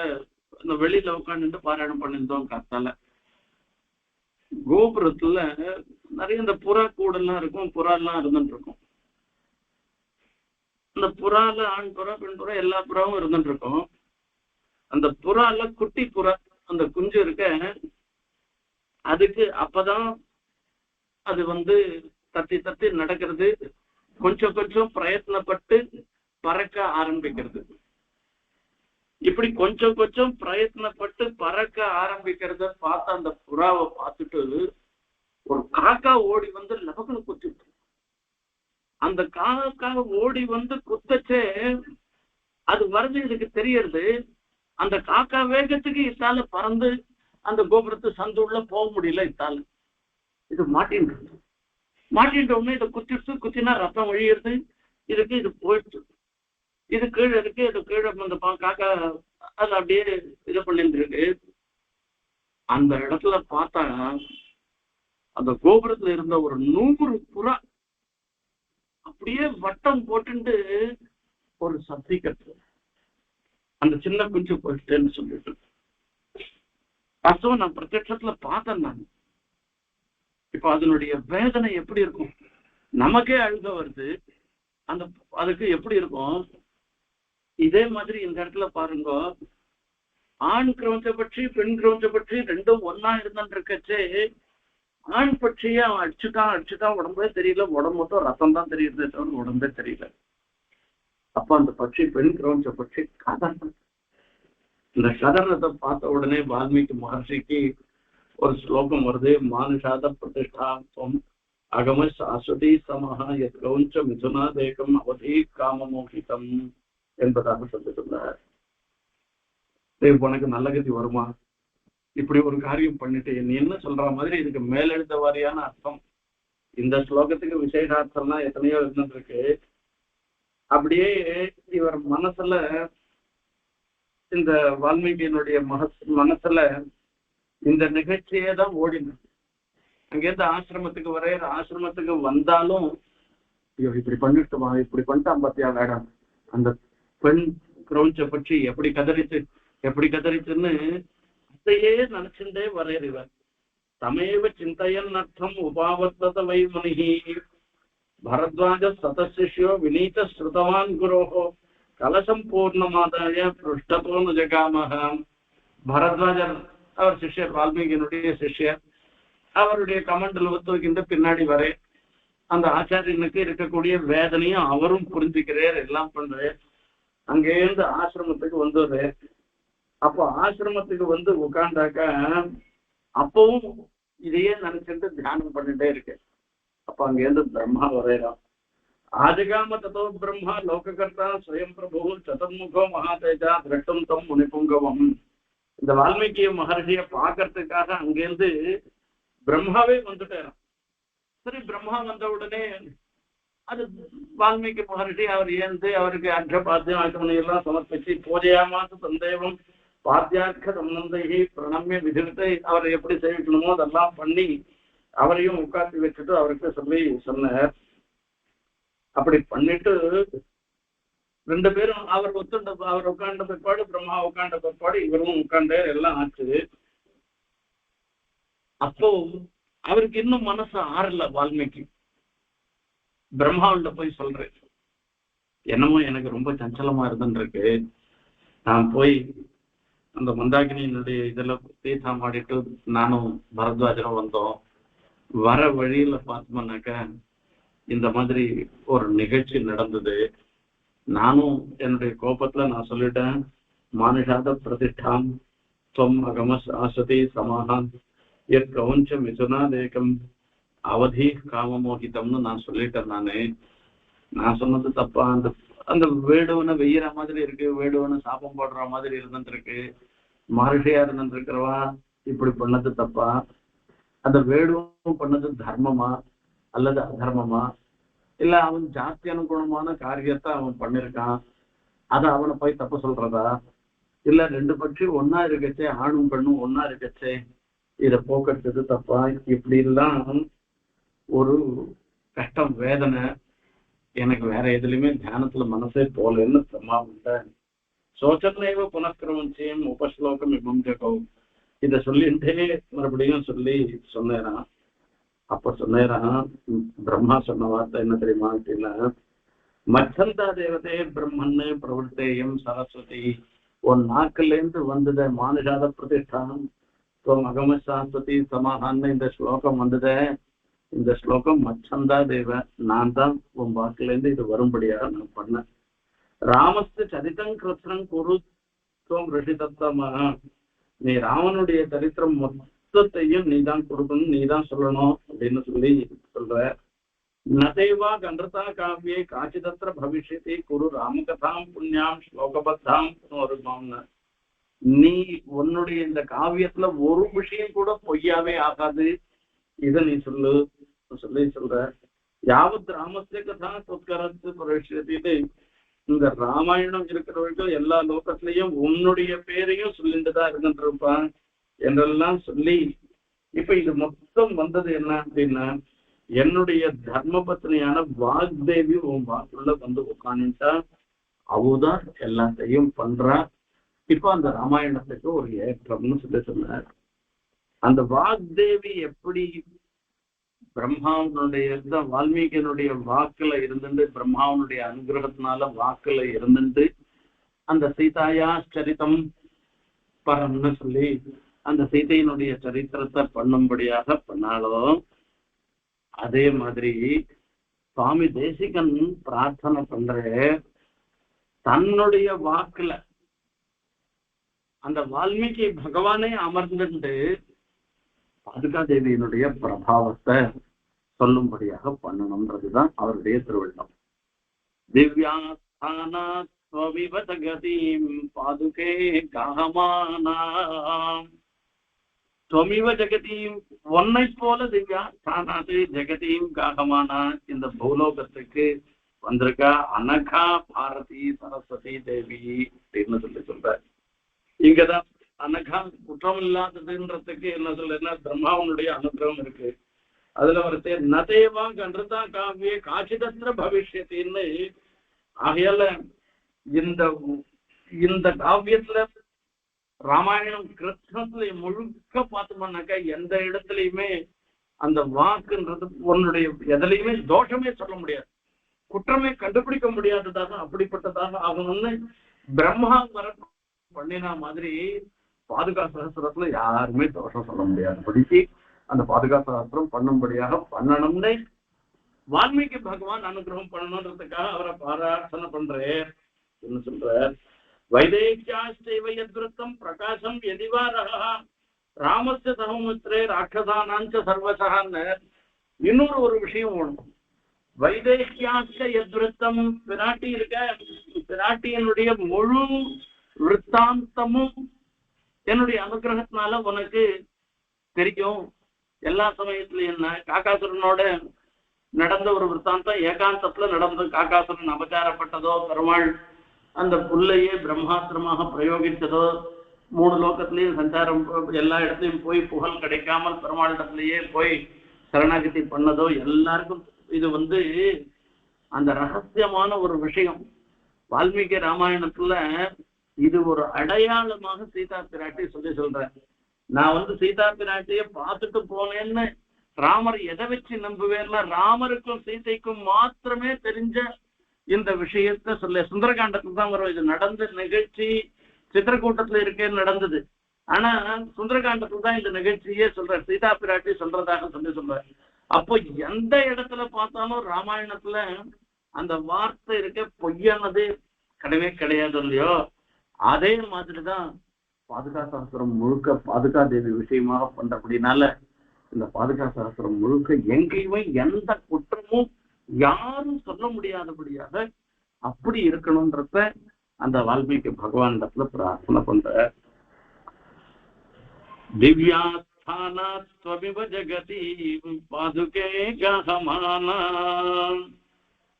இந்த வெளியில உட்காந்துட்டு பாராயணம் பண்ணிருந்தோம் காத்தால கோபுரத்துல நிறைய இந்த புறா கூடெல்லாம் இருக்கும் புறா எல்லாம் இருந்துட்டு இருக்கும் இந்த புறால ஆண் புறா பெண் புறா எல்லா புறாவும் இருந்துட்டு இருக்கும் அந்த புறால குட்டி புறா அந்த குஞ்சு இருக்க அதுக்கு அப்பதான் அது வந்து தத்தி தத்தி நடக்கிறது கொஞ்சம் கொஞ்சம் பிரயத்னப்பட்டு பறக்க ஆரம்பிக்கிறது இப்படி கொஞ்சம் கொஞ்சம் பிரயத்னப்பட்டு பறக்க ஆரம்பிக்கிறத பார்த்து அந்த புறாவை பார்த்துட்டு ஒரு காக்கா ஓடி வந்து லபக்குன்னு குத்திட்டு அந்த காக்கா ஓடி வந்து குத்தச்சே அது வருது இதுக்கு தெரியறது அந்த காக்கா வேகத்துக்கு இத்தால பறந்து அந்த கோபுரத்து சந்து உள்ள போக முடியல இத்தால இது மாட்டின்ற உடனே இதை குத்தினா ரத்தம் ஒழியிறது இதுக்கு இது போயிடுச்சு இது கீழே இருக்கு இது கீழே அந்த காக்கா அது அப்படியே இது பண்ணிட்டு இருக்கு அந்த இடத்துல பார்த்தா அந்த கோபுரத்துல இருந்த ஒரு 100 புறா அப்படியே வட்டம் போட்டுட்டு ஒரு சத்திக்கிறது அந்த சின்ன குஞ்சு போயிட்டேன்னு சொல்லிட்டு வாஸ்தவம் நான் பிரத்யட்சத்துல பார்த்தேன் நான். இப்ப அதனுடைய வேதனை எப்படி இருக்கும், நமக்கே அழுக வருது, அந்த அதுக்கு எப்படி இருக்கும். இதே மாதிரி இந்த இடத்துல பாருங்க, ஆண் கிரௌஞ்ச பட்சி பெண் கிரௌஞ்ச பட்சி ரெண்டும் ஒன்னா இருந்துட்டு இருக்கச்சே, ஆண் பட்சியே அவன் அடிச்சுட்டான் உடம்பே தெரியல, உடம்பு மட்டும் ரத்தம் தான் தெரியுது தவிர உடம்பே தெரியல. அப்ப அந்த பட்சி பெண் கிரௌஞ்ச பட்சி கதறணும். இந்த கதறத்தை பார்த்த உடனே வால்மீகி மகர்ஷிக்கு ஒரு ஸ்லோகம் வருது, மானுஷாத பிரதிஷ்டாம் அகம சாஸ்வதி சமஹா எத் கிரௌஞ்ச மிதுனாதேகம் அவதி காமமோகிதம் என்பதாக சொல்லிட்டுள்ளார். உனக்கு நல்ல கதி வருமா, இப்படி ஒரு காரியம் பண்ணிட்டு நீ என்ன சொல்ற மாதிரி இதுக்கு மேலெழுந்த வாரியான அர்த்தம். இந்த ஸ்லோகத்துக்கு விசேஷார்த்தம்லாம் எத்தனையோ இருந்துருக்கு. அப்படியே இவர் மனசுல இந்த வால்மீகியினுடைய மனசுல இந்த நிகழ்ச்சியே தான் ஓடினது. அங்கேருந்து ஆசிரமத்துக்கு வரையிற, ஆசிரமத்துக்கு வந்தாலும் இப்படி பண்ணிட்டுமா, இப்படி பண்ணிட்டான் பாத்தியா வேடம், அந்த பெண் கிரௌஞ்ச பற்றி எப்படி கதறிச்சுன்னு அதையே நினைச்சுட்டே வரையறிவர். தமேவ சிந்தையன் அர்த்தம் உபாவர்த்தத வை முனிஹி பரத்வாஜ சதசிஷ்யோ வினீத ஸ்ருதவான் குரோஹோ கலசம் பூர்ணமாதாய பிருஷ்டபோனு ஜகாமக. பரத்வாஜர் அவர் சிஷ்யர், வால்மீகியினுடைய சிஷ்யர், அவருடைய கமண்டல் ஒத்துக்கின்ற பின்னாடி வரை அந்த ஆச்சாரியனுக்கு இருக்கக்கூடிய வேதனையும் அவரும் புரிஞ்சுக்கிறார், எல்லாம் பண்றார். அங்கேருந்து ஆசிரமத்துக்கு வந்துடுறார். அப்போ ஆசிரமத்துக்கு வந்து உட்காண்டாக்கா அப்பவும் இதையே நினைச்சிட்டு தியானம் பண்ணிட்டே இருக்கு. அப்ப அங்கேருந்து பிரம்மா வரையறான். ஆஜகாம ததோ பிரம்மா லோககர்த்தா ஸ்வயம் பிரபு சதுர்முகோ மகாதேஜா திரட்டும் தம் முனிபுங்கவம். இந்த வால்மீகி மகர்ஷியை பார்க்கறதுக்காக அங்கேருந்து பிரம்மாவே வந்துட்டாராம். சரி, பிரம்மா வந்த உடனே அது வால்மீகி மகர்ஷி அவர் ஏந்து அவருக்கு அர்த்தபாத்தியம் ஆச்சமணி எல்லாம் சமர்ப்பிச்சு பூஜையாமாசு சந்தேகம் பாத்தியார்க்க சம்பந்தையை பிரணமிய விதிவிட்டு அவரை எப்படி செய்யணுமோ அதெல்லாம் பண்ணி அவரையும் உட்காந்து வச்சுட்டு அவருக்கு சொல்லி சொன்னார். அப்படி பண்ணிட்டு ரெண்டு பேரும் அவர் உட்கார்ந்த பிற்பாடு பிரம்மா உட்கார்ந்த பிற்பாடு இவரும் உட்கார்ந்து எல்லாம் ஆச்சு. அப்போ அவருக்கு இன்னும் மனசு ஆறல. வால்மீகி பிரம்மாவிட்ட போய் சொல்றேன், என்னமோ எனக்கு ரொம்ப சஞ்சலமா இருந்துருக்கு, நான் போய் அந்த மந்தாகினியினுடைய இதுல தீர்த்தம் ஆடிட்டு நானும் பரத்வாஜரும் வந்தோம். வர வழியில பார்த்தோம்னாக்கா இந்த மாதிரி ஒரு நிகழ்ச்சி நடந்தது. நானும் என்னுடைய கோபத்துல நான் சொல்லிட்டேன், மானுஷாத பிரதிஷ்டாம் துவம் அகம சாஸ்வதி சமானம் எத் கவுஞ்ச மிதுனாதேகம் அவதி காமமோகிதம்னு நான் சொல்லிட்டேன். நான் சொன்னது தப்பா? அந்த வேடுவனை வெய்யற மாதிரி இருக்கு, வேடுவனை சாபம் போடுற மாதிரி இருந்துருக்கு, மகர்ஷியா இருந்துருக்கிறவா இப்படி பண்ணது தப்பா? அந்த வேடுவன் பண்ணது தர்மமா அல்லது அதர்மமா? இல்ல அவன் ஜாஸ்தி அனுகுணமான காரியத்தை அவன் பண்ணிருக்கான், அதை அவனை போய் தப்பு சொல்றதா? இல்ல ரெண்டு பட்சி ஒன்னா இருக்கச்சே, ஆணும் பெண்ணும் ஒன்னா இருக்கச்சே இதை போக்கடிச்சது தப்பா? இப்படி எல்லாம் ஒரு கஷ்டம், வேதனை எனக்கு வேற எதுலையுமே தியானத்துல மனசே போலன்னு பிரம்மாவிட்ட சோச்சனைவ புனக்கிரமஞ்சியம் உபஸ்லோகம் இமம் ஜகம் இதை சொல்லிட்டே மறுபடியும் சொல்லி சொன்னேறான். அப்ப சொன்னேறான், பிரம்மா சொன்ன வார்த்தை என்ன தெரியுமா அப்படின்னா, மச்சந்தா தேவதே பிரம்மன்னு பிரவர்த்தேயம் சரஸ்வதி, உன் நாக்குல இருந்து வந்தத மானுஷாத பிரதிஷ்டானம் அகம சாஸ்வதி சமாதான்னு இந்த ஸ்லோகம் வந்தத. இந்த ஸ்லோகம் மச்சந்தா தேவ, நான் தான் உன் வாக்குல இருந்து இது வரும்படியாக நான் பண்ணேன். ராமஸ்து சரித்தம் கிருத்ரம் குரு துவம் ரிஷி தத்தமாக, நீ ராமனுடைய சரித்திரம் மொத்தத்தையும் நீ தான் கொடுக்கணும், நீ தான் சொல்லணும் அப்படின்னு சொல்லி சொல்ற. நதேவா கண்டதா காவியே காச்சிதத்திர பவிஷ்யதி குரு ராமகதாம் புண்ணியாம் ஸ்லோகபத்தாம் புனருமாம்னு. நீ உன்னுடைய இந்த காவியத்துல ஒரு விஷயம் கூட பொய்யாவே ஆகாது, இதை நீ சொல்ற. யாவத் ராமஸ்ய கதா சொற்கரத்து புரட்சியது, இந்த ராமாயணம் இருக்கிறவர்கள் எல்லா லோகத்திலையும் உன்னுடைய பேரையும் சொல்லிட்டு தான் இருந்துட்டு இருப்பான் என்றெல்லாம் சொல்லி இப்ப இது மொத்தம் வந்தது என்ன அப்படின்னா, என்னுடைய தர்ம பத்னியான வாக்தேவி உன் வாக்குள்ள வந்து உட்காந்துட்டா, அவதான் எல்லாத்தையும் பண்றா. இப்ப அந்த ராமாயணத்துக்கு ஒரு ஏற்றம்னு சொன்னார். அந்த வாக்தேவி எப்படி பிரம்மாவனுடைய வால்மீகியனுடைய வாக்குல இருந்துட்டு, பிரம்மாவனுடைய அனுகிரகத்தினால வாக்குல இருந்துட்டு அந்த சீதாயா சரித்தம் பரம்னு சொல்லி அந்த சீதையினுடைய சரித்திரத்தை பண்ணும்படியாக பண்ணாலும், அதே மாதிரி சுவாமி தேசிகன் பிரார்த்தனை பண்ற தன்னுடைய வாக்குல அந்த வால்மீகி பகவானே அமர்ந்துட்டு பாதுகாதேவியினுடைய பிரபாவத்தை சொல்லும்படியாக பண்ணணும்ன்றதுதான் அவருடைய திருவிழம். திவ்யாஸ்தானீம் பாதுகே காகமானாம் துவமிவ ஜெகதீம், ஒன்னை போல திவ்யாஸ்தானாது ஜெகதீம் காகமானா இந்த பூலோகத்துக்கு வந்திருக்கா அனகா பாரதி சரஸ்வதி தேவி அப்படின்னு சொல்ற. இங்கதான் அனகா குற்றம் இல்லாததுன்றதுக்கு என்ன சொல்றேன்னா, பிரம்மாவனுடைய அனுகிரகம் இருக்கு. அதுல ஒருத்தர் நதேவா கன்றதா காவிய காட்சிதத்திர பவிஷ்யத்தின்னு. ஆகையால இந்த இந்த காவியத்துல ராமாயணம் கிருஷ்ணத்துல முழுக்க பார்த்தோம்னாக்கா எந்த இடத்துலயுமே அந்த வாக்குன்றது உன்னுடைய எதுலையுமே தோஷமே சொல்ல முடியாது, குற்றமே கண்டுபிடிக்க முடியாததாக அப்படிப்பட்டதாக ஆகணும்னு பிரம்மா வர பண்ணின மாதிரி பாதுகா சகஸ்திரத்துல யாருமே தோஷம் சொல்ல முடியாதபடிக்கு அந்த பாதுகா சகஸ்திரம் பண்ணும்படியாக பண்ணணும்னு வால்மீகி பகவான் அனுகிரகம் பண்ணணுன்றதுக்காக அவரை பிரார்த்தனை பண்றேன். என்ன சொல்ற, வைதேக்கியாஸ்தேவயத்ருத்தம் பிரகாசம் எதிவாரா ராமஸ்ய சகோமித்ரே ராட்சசானாஞ்ச சர்வசகான்னு இன்னொரு ஒரு விஷயம் வேணும். வைதேக்கியாஸ்த யத்ருத்தம், பிராட்டி இருக்க, பிராட்டியினுடைய முழு விற்த்தாந்தமும் என்னுடைய அனுகிரகத்தினால உனக்கு தெரியும். எல்லா சமயத்திலும் என்ன காக்காசுரனோட நடந்த ஒரு விற்த்தாந்தம் ஏகாந்தத்துல நடந்து, காக்காசுரன் அபச்சாரப்பட்டதோ, பெருமாள் அந்த புல்லையே பிரம்மாஸ்திரமாக பிரயோகித்ததோ, 3 லோகத்திலையும் சஞ்சாரம் எல்லா இடத்துலையும் போய் புகழ் கிடைக்காமல் பெருமாளிடத்திலேயே போய் சரணாகதி பண்ணதோ, எல்லாருக்கும் இது அந்த ரகசியமான ஒரு விஷயம். வால்மீகி ராமாயணத்துல இது ஒரு அடையாளமாக சீதா பிராட்டி சொல்றேன். நான் சீதா பிராட்டிய பார்த்துட்டு போனேன்னு ராமர் எதை வச்சு நம்புவேன்னா, ராமருக்கும் சீதைக்கும் மாத்திரமே தெரிஞ்ச இந்த விஷயத்த சொல்ல. சுந்தரகாண்டத்துக்கு தான் வரும். இது நடந்த நிகழ்ச்சி சித்திரக்கூட்டத்துல இருக்கேன்னு நடந்தது. ஆனா சுந்தரகாண்டத்துக்கு தான் இந்த நிகழ்ச்சியே சொல்ற, சீதா பிராட்டி சொல்றதாக சொல்ற. அப்போ எந்த இடத்துல பார்த்தாலும் ராமாயணத்துல அந்த வார்த்தை இருக்க பொய்யானது கிடையவே கிடையாது இல்லையோ. அதே மாதிரிதான் பாதுகா சாஸ்திரம் முழுக்க பாதுகா தேவி விஷயமாக பண்றபடினால இந்த பாதுகா சாஸ்திரம் முழுக்க எங்கேயுமே எந்த குற்றமும் யாரும் சொல்ல முடியாதபடியாக அப்படி இருக்கணும்ன்றத அந்த வால்மீகி பகவான் இடத்துல பிரார்த்தனை பண்ற. திவ்யாஸ்தானத்வமிவ ஜகதி பாதுகே கஹமானா,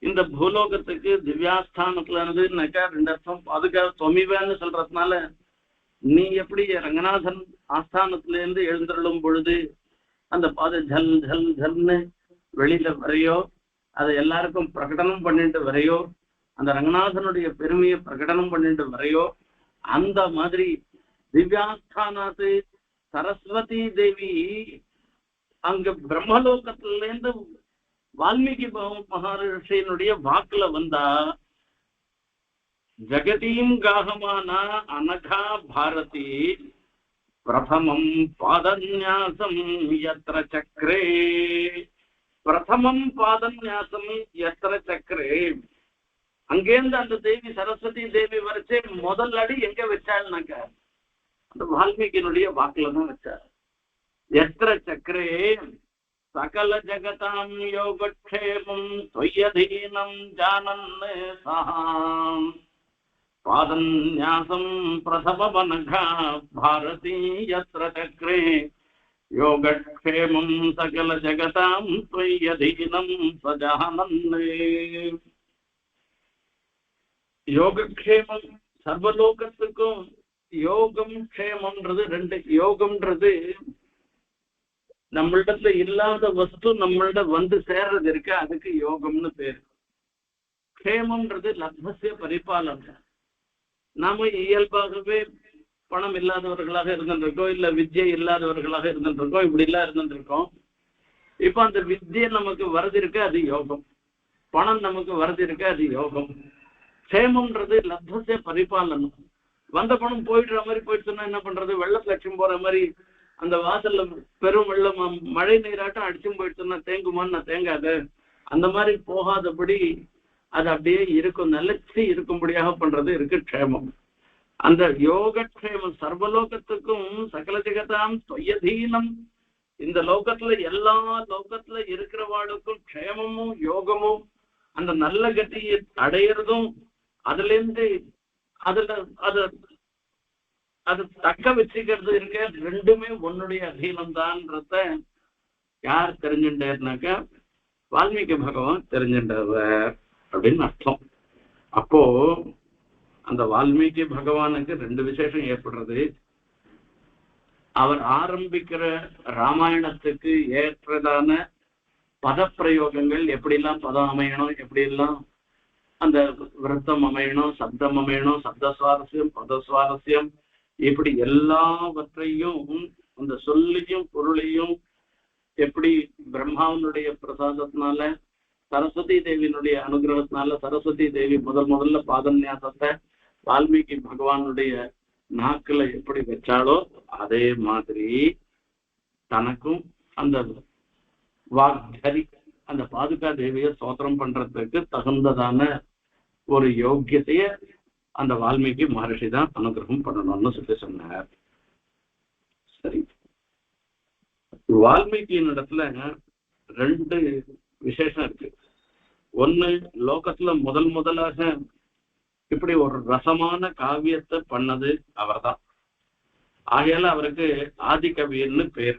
இந்த பூலோகத்துக்கு திவ்யாஸ்தானத்துல இருந்துனாக்கா 2 அர்த்தம். பாதுகா துவமிவன்னு சொல்றதுனால நீ எப்படி ரங்கநாதன் ஆஸ்தானத்துல இருந்து எழுந்தருளும் பொழுது அந்த பாதை ஜல் ஜல் ஜல்னு வெளியில வரையோ, அதை எல்லாருக்கும் பிரகடனம் பண்ணிட்டு வரையோ, அந்த ரங்கநாதனுடைய பெருமையை பிரகடனம் பண்ணிட்டு வரையோ, அந்த மாதிரி திவ்யாஸ்தானாத்து சரஸ்வதி தேவி அங்க பிரம்மலோகத்துல இருந்து வால்மீகி மகர்ஷியினுடைய வாக்குல வந்தா, ஜகதீம் காகமானா அனகா பாரதி பிரதமம் பாதன்யாசம் யத்ர சக்ரே, பிரதமம் பாதன்யாசம் யத்ர சக்ரே. அங்கேருந்து அந்த தேவி சரஸ்வதி தேவி வரைச்சே முதல் அடி எங்க வச்சாள்னாக்க அந்த வால்மீகியினுடைய வாக்குல தான் வச்சார். யத்ர சக்ரே சகல ஜகதாம் யோகக்ஷேமம் தொய்யதீனம் ஜானன் சஹாம் பாதன்யாசம் பிரதமவனகா பாரதி யத்ர சக்ரே யோகக்ஷேமம் சகல ஜகதாம் தொய்யதீனம் சஜானன். யோகக்ஷேமம் சர்வலோகத்துக்கும் யோகம் க்ஷேமம்ன்றது 2. யோகம்ன்றது நம்மளிடத்துல இல்லாத வஸ்து நம்மள்ட வந்து சேர்றது இருக்கு, அதுக்கு யோகம்னு பேரு. க்ஷேமம்ன்றது லப்தசிய பரிபாலனை. நாம இயல்பாகவே பணம் இல்லாதவர்களாக இருந்துருக்கோம், இல்ல வித்யை இல்லாதவர்களாக இருந்துருக்கோம், இப்படி எல்லாம் இருந்துருக்கோம். இப்ப அந்த வித்யை நமக்கு வரது இருக்கு, அது யோகம். பணம் நமக்கு வரது இருக்கு, அது யோகம். க்ஷேமம்ன்றது லப்தசிய பரிபாலனம். வந்த பணம் போயிடுற மாதிரி போயிடுச்சுன்னா என்ன பண்றது? வெள்ளம் லட்சம் போற மாதிரி அந்த வாசல்ல பெரும் வெள்ளம் மழை நீராட்டம் அடிச்சும் போயிடுச்சுன்னா தேங்குமான்னு தேங்காது. அந்த மாதிரி போகாதபடி அது அப்படியே இருக்கும், நிலைச்சி இருக்கும்படியாக பண்றது இருக்கு க்ஷேமம். அந்த யோகக்ஷேமம் சர்வலோகத்துக்கும் சகல ஜெகதாம் தொய்யதீனம். இந்த லோகத்துல எல்லா லோகத்துல இருக்கிறவாளுக்கும் க்ஷேமமும் யோகமும் அந்த நல்ல கட்டியை அடையிறதும் அதுல இருந்து அதுல அது தக்க வச்சுக்கிறது இருக்க ரெண்டுமே உன்னுடைய அதீனம் தான்றத யார் தெரிஞ்சுட்டாருனாக்கா வால்மீகி பகவான் தெரிஞ்சுட்டார் அப்படின்னு அர்த்தம். அப்போ அந்த வால்மீகி பகவானுக்கு ரெண்டு விசேஷம் ஏற்படுறது. அவர் ஆரம்பிக்கிற ராமாயணத்துக்கு ஏற்றதான பதப்பிரயோகங்கள் எப்படிலாம் பதம் அமையணும், எப்படியெல்லாம் அந்த விருத்தம் அமையணும், சப்தம் அமையணும், சப்த சுவாரஸ்யம் பத சுவாரஸ்யம், இப்படி எல்லாவற்றையும் அந்த சொல்லியும் பொருளையும் எப்படி பிரம்மாவனுடைய பிரசாதத்தினால சரஸ்வதி தேவியினுடைய அனுகிரகத்தினால சரஸ்வதி தேவி முதல்ல பாதன்யாசத்தை வால்மீகி பகவானுடைய நாக்குல எப்படி வச்சாலோ அதே மாதிரி தனக்கும் அந்த வாக்தரி அந்த பாதுகா தேவியை ஸ்தோத்திரம் பண்றதுக்கு தகுந்ததான ஒரு யோக்கியத்தைய அந்த வால்மீகி மகர்ஷி தான் அனுகிரகம் பண்ணணும்னு சொல்லி சொன்னார். சரி, வால்மீகியின் இடத்துல ரெண்டு விசேஷம் இருக்கு. ஒண்ணு, லோகத்துல முதலாக இப்படி ஒரு ரசமான காவியத்தை பண்ணது அவர்தான். ஆகையால அவருக்கு ஆதி கவியன்னு பேர்.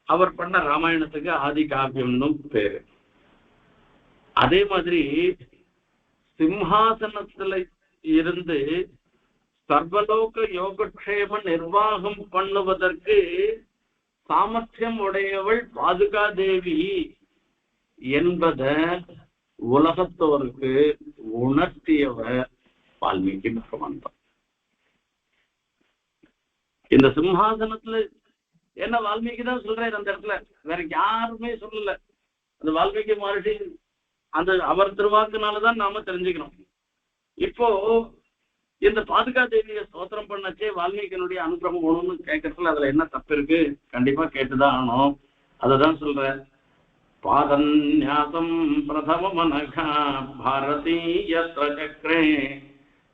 அவர் பண்ண ராமாயணத்துக்கு ஆதி காவியம்னு பேரு. அதே மாதிரி சிம்ஹாசனத்துல இருந்து சர்வலோக யோகக்ஷேம நிர்வாகம் பண்ணுவதற்கு சாமர்த்தியம் உடையவள் பாதுகா தேவி என்பத உலகத்தோருக்கு உணர்த்தியவர் வால்மீகி பகவான் தான். இந்த சிம்ஹாசனத்துல என்ன வால்மீகி தான் சொல்றாரு அந்த இடத்துல, வேற யாருமே சொல்லல. அந்த வால்மீகி மகர்ஷி அந்த அவர் திருவாக்குனாலதான் நாம தெரிஞ்சுக்கணும். இப்போ இந்த பாதுகா தேவியை ஸ்தோத்திரம் பண்ணச்சே வால்மீகியினுடைய அனுகிரகம் வேணும்னு கேட்கறதுல அதுல என்ன தப்பு இருக்கு? கண்டிப்பா கேட்டுதான் ஆகணும். அததான் சொல்ற. பாதன்யாசம் பிரதம மனகா பாரதீயத்ர சக்ரே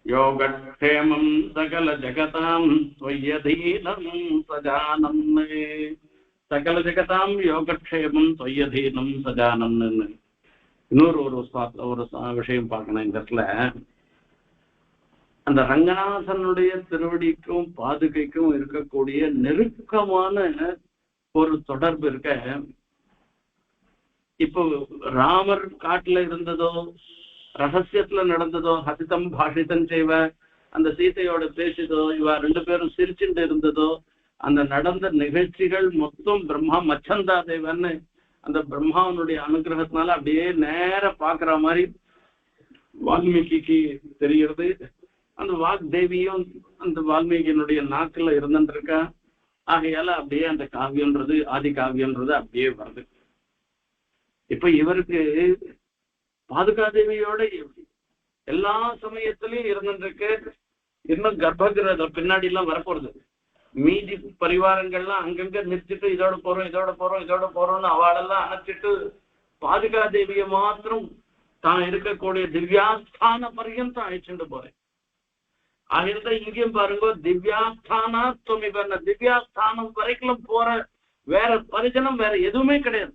யோகக்ஷேமம் சகல ஜகதாம் त्वय्यधीनं சஜானன். சகல ஜகதாம் யோகக்ஷேமம் त्वय्यधीनं சஜானன். இன்னொரு ஒரு விஷயம் பார்க்கணும் இந்த இடத்துல. அந்த ரங்கநாதனுடைய திருவடிக்கும் பாதுகைக்கும் இருக்கக்கூடிய நெருக்கமான ஒரு தொடர்பு இருக்க. இப்போ ராமர் காட்டுல இருந்ததோ ரகசியத்துல நடந்ததோ ஹசிதம் பாஷிதம் செய்வ அந்த சீதையோட பேசிதோ இவ ரெண்டு பேரும் சிரிச்சுட்டு இருந்ததோ அந்த நடந்த நிகழ்ச்சிகள் மொத்தம் பிரம்மா மச்சந்தா தேவன்னு அந்த பிரம்மாவனுடைய அனுகிரகத்தினால அப்படியே நேர பாக்குற மாதிரி வால்மீகிக்கு தெரிகிறது. அந்த வாக் தேவியும் அந்த வால்மீகியினுடைய நாக்குல இருந்துருக்கா. ஆகையால அப்படியே அந்த காவியன்றது ஆதி காவியன்றது அப்படியே வருது. இப்ப இவருக்கு பாதுகா தேவியோட எல்லா சமயத்திலயும் இருந்துருக்கு. இன்னும் கர்ப்பகிரக பின்னாடி எல்லாம் வரப்போறது. மீதி பரிவாரங்கள்லாம் அங்கங்க நிறுத்திட்டு இதோட போறோம்னு அவளெல்லாம் அணைச்சிட்டு பாதுகா தேவியை மாத்திரம் தான் இருக்கக்கூடிய திவ்யாஸ்தான பர்யந்தம் அழைச்சிட்டு போறேன். ஆகிருந்தா இங்கேயும் பாருங்க, திவ்யாஸ்தானா துணிபண்ண திவ்யாஸ்தானம் வரைக்கும் போற வேற பரிஜனம் வேற எதுவுமே கிடையாது.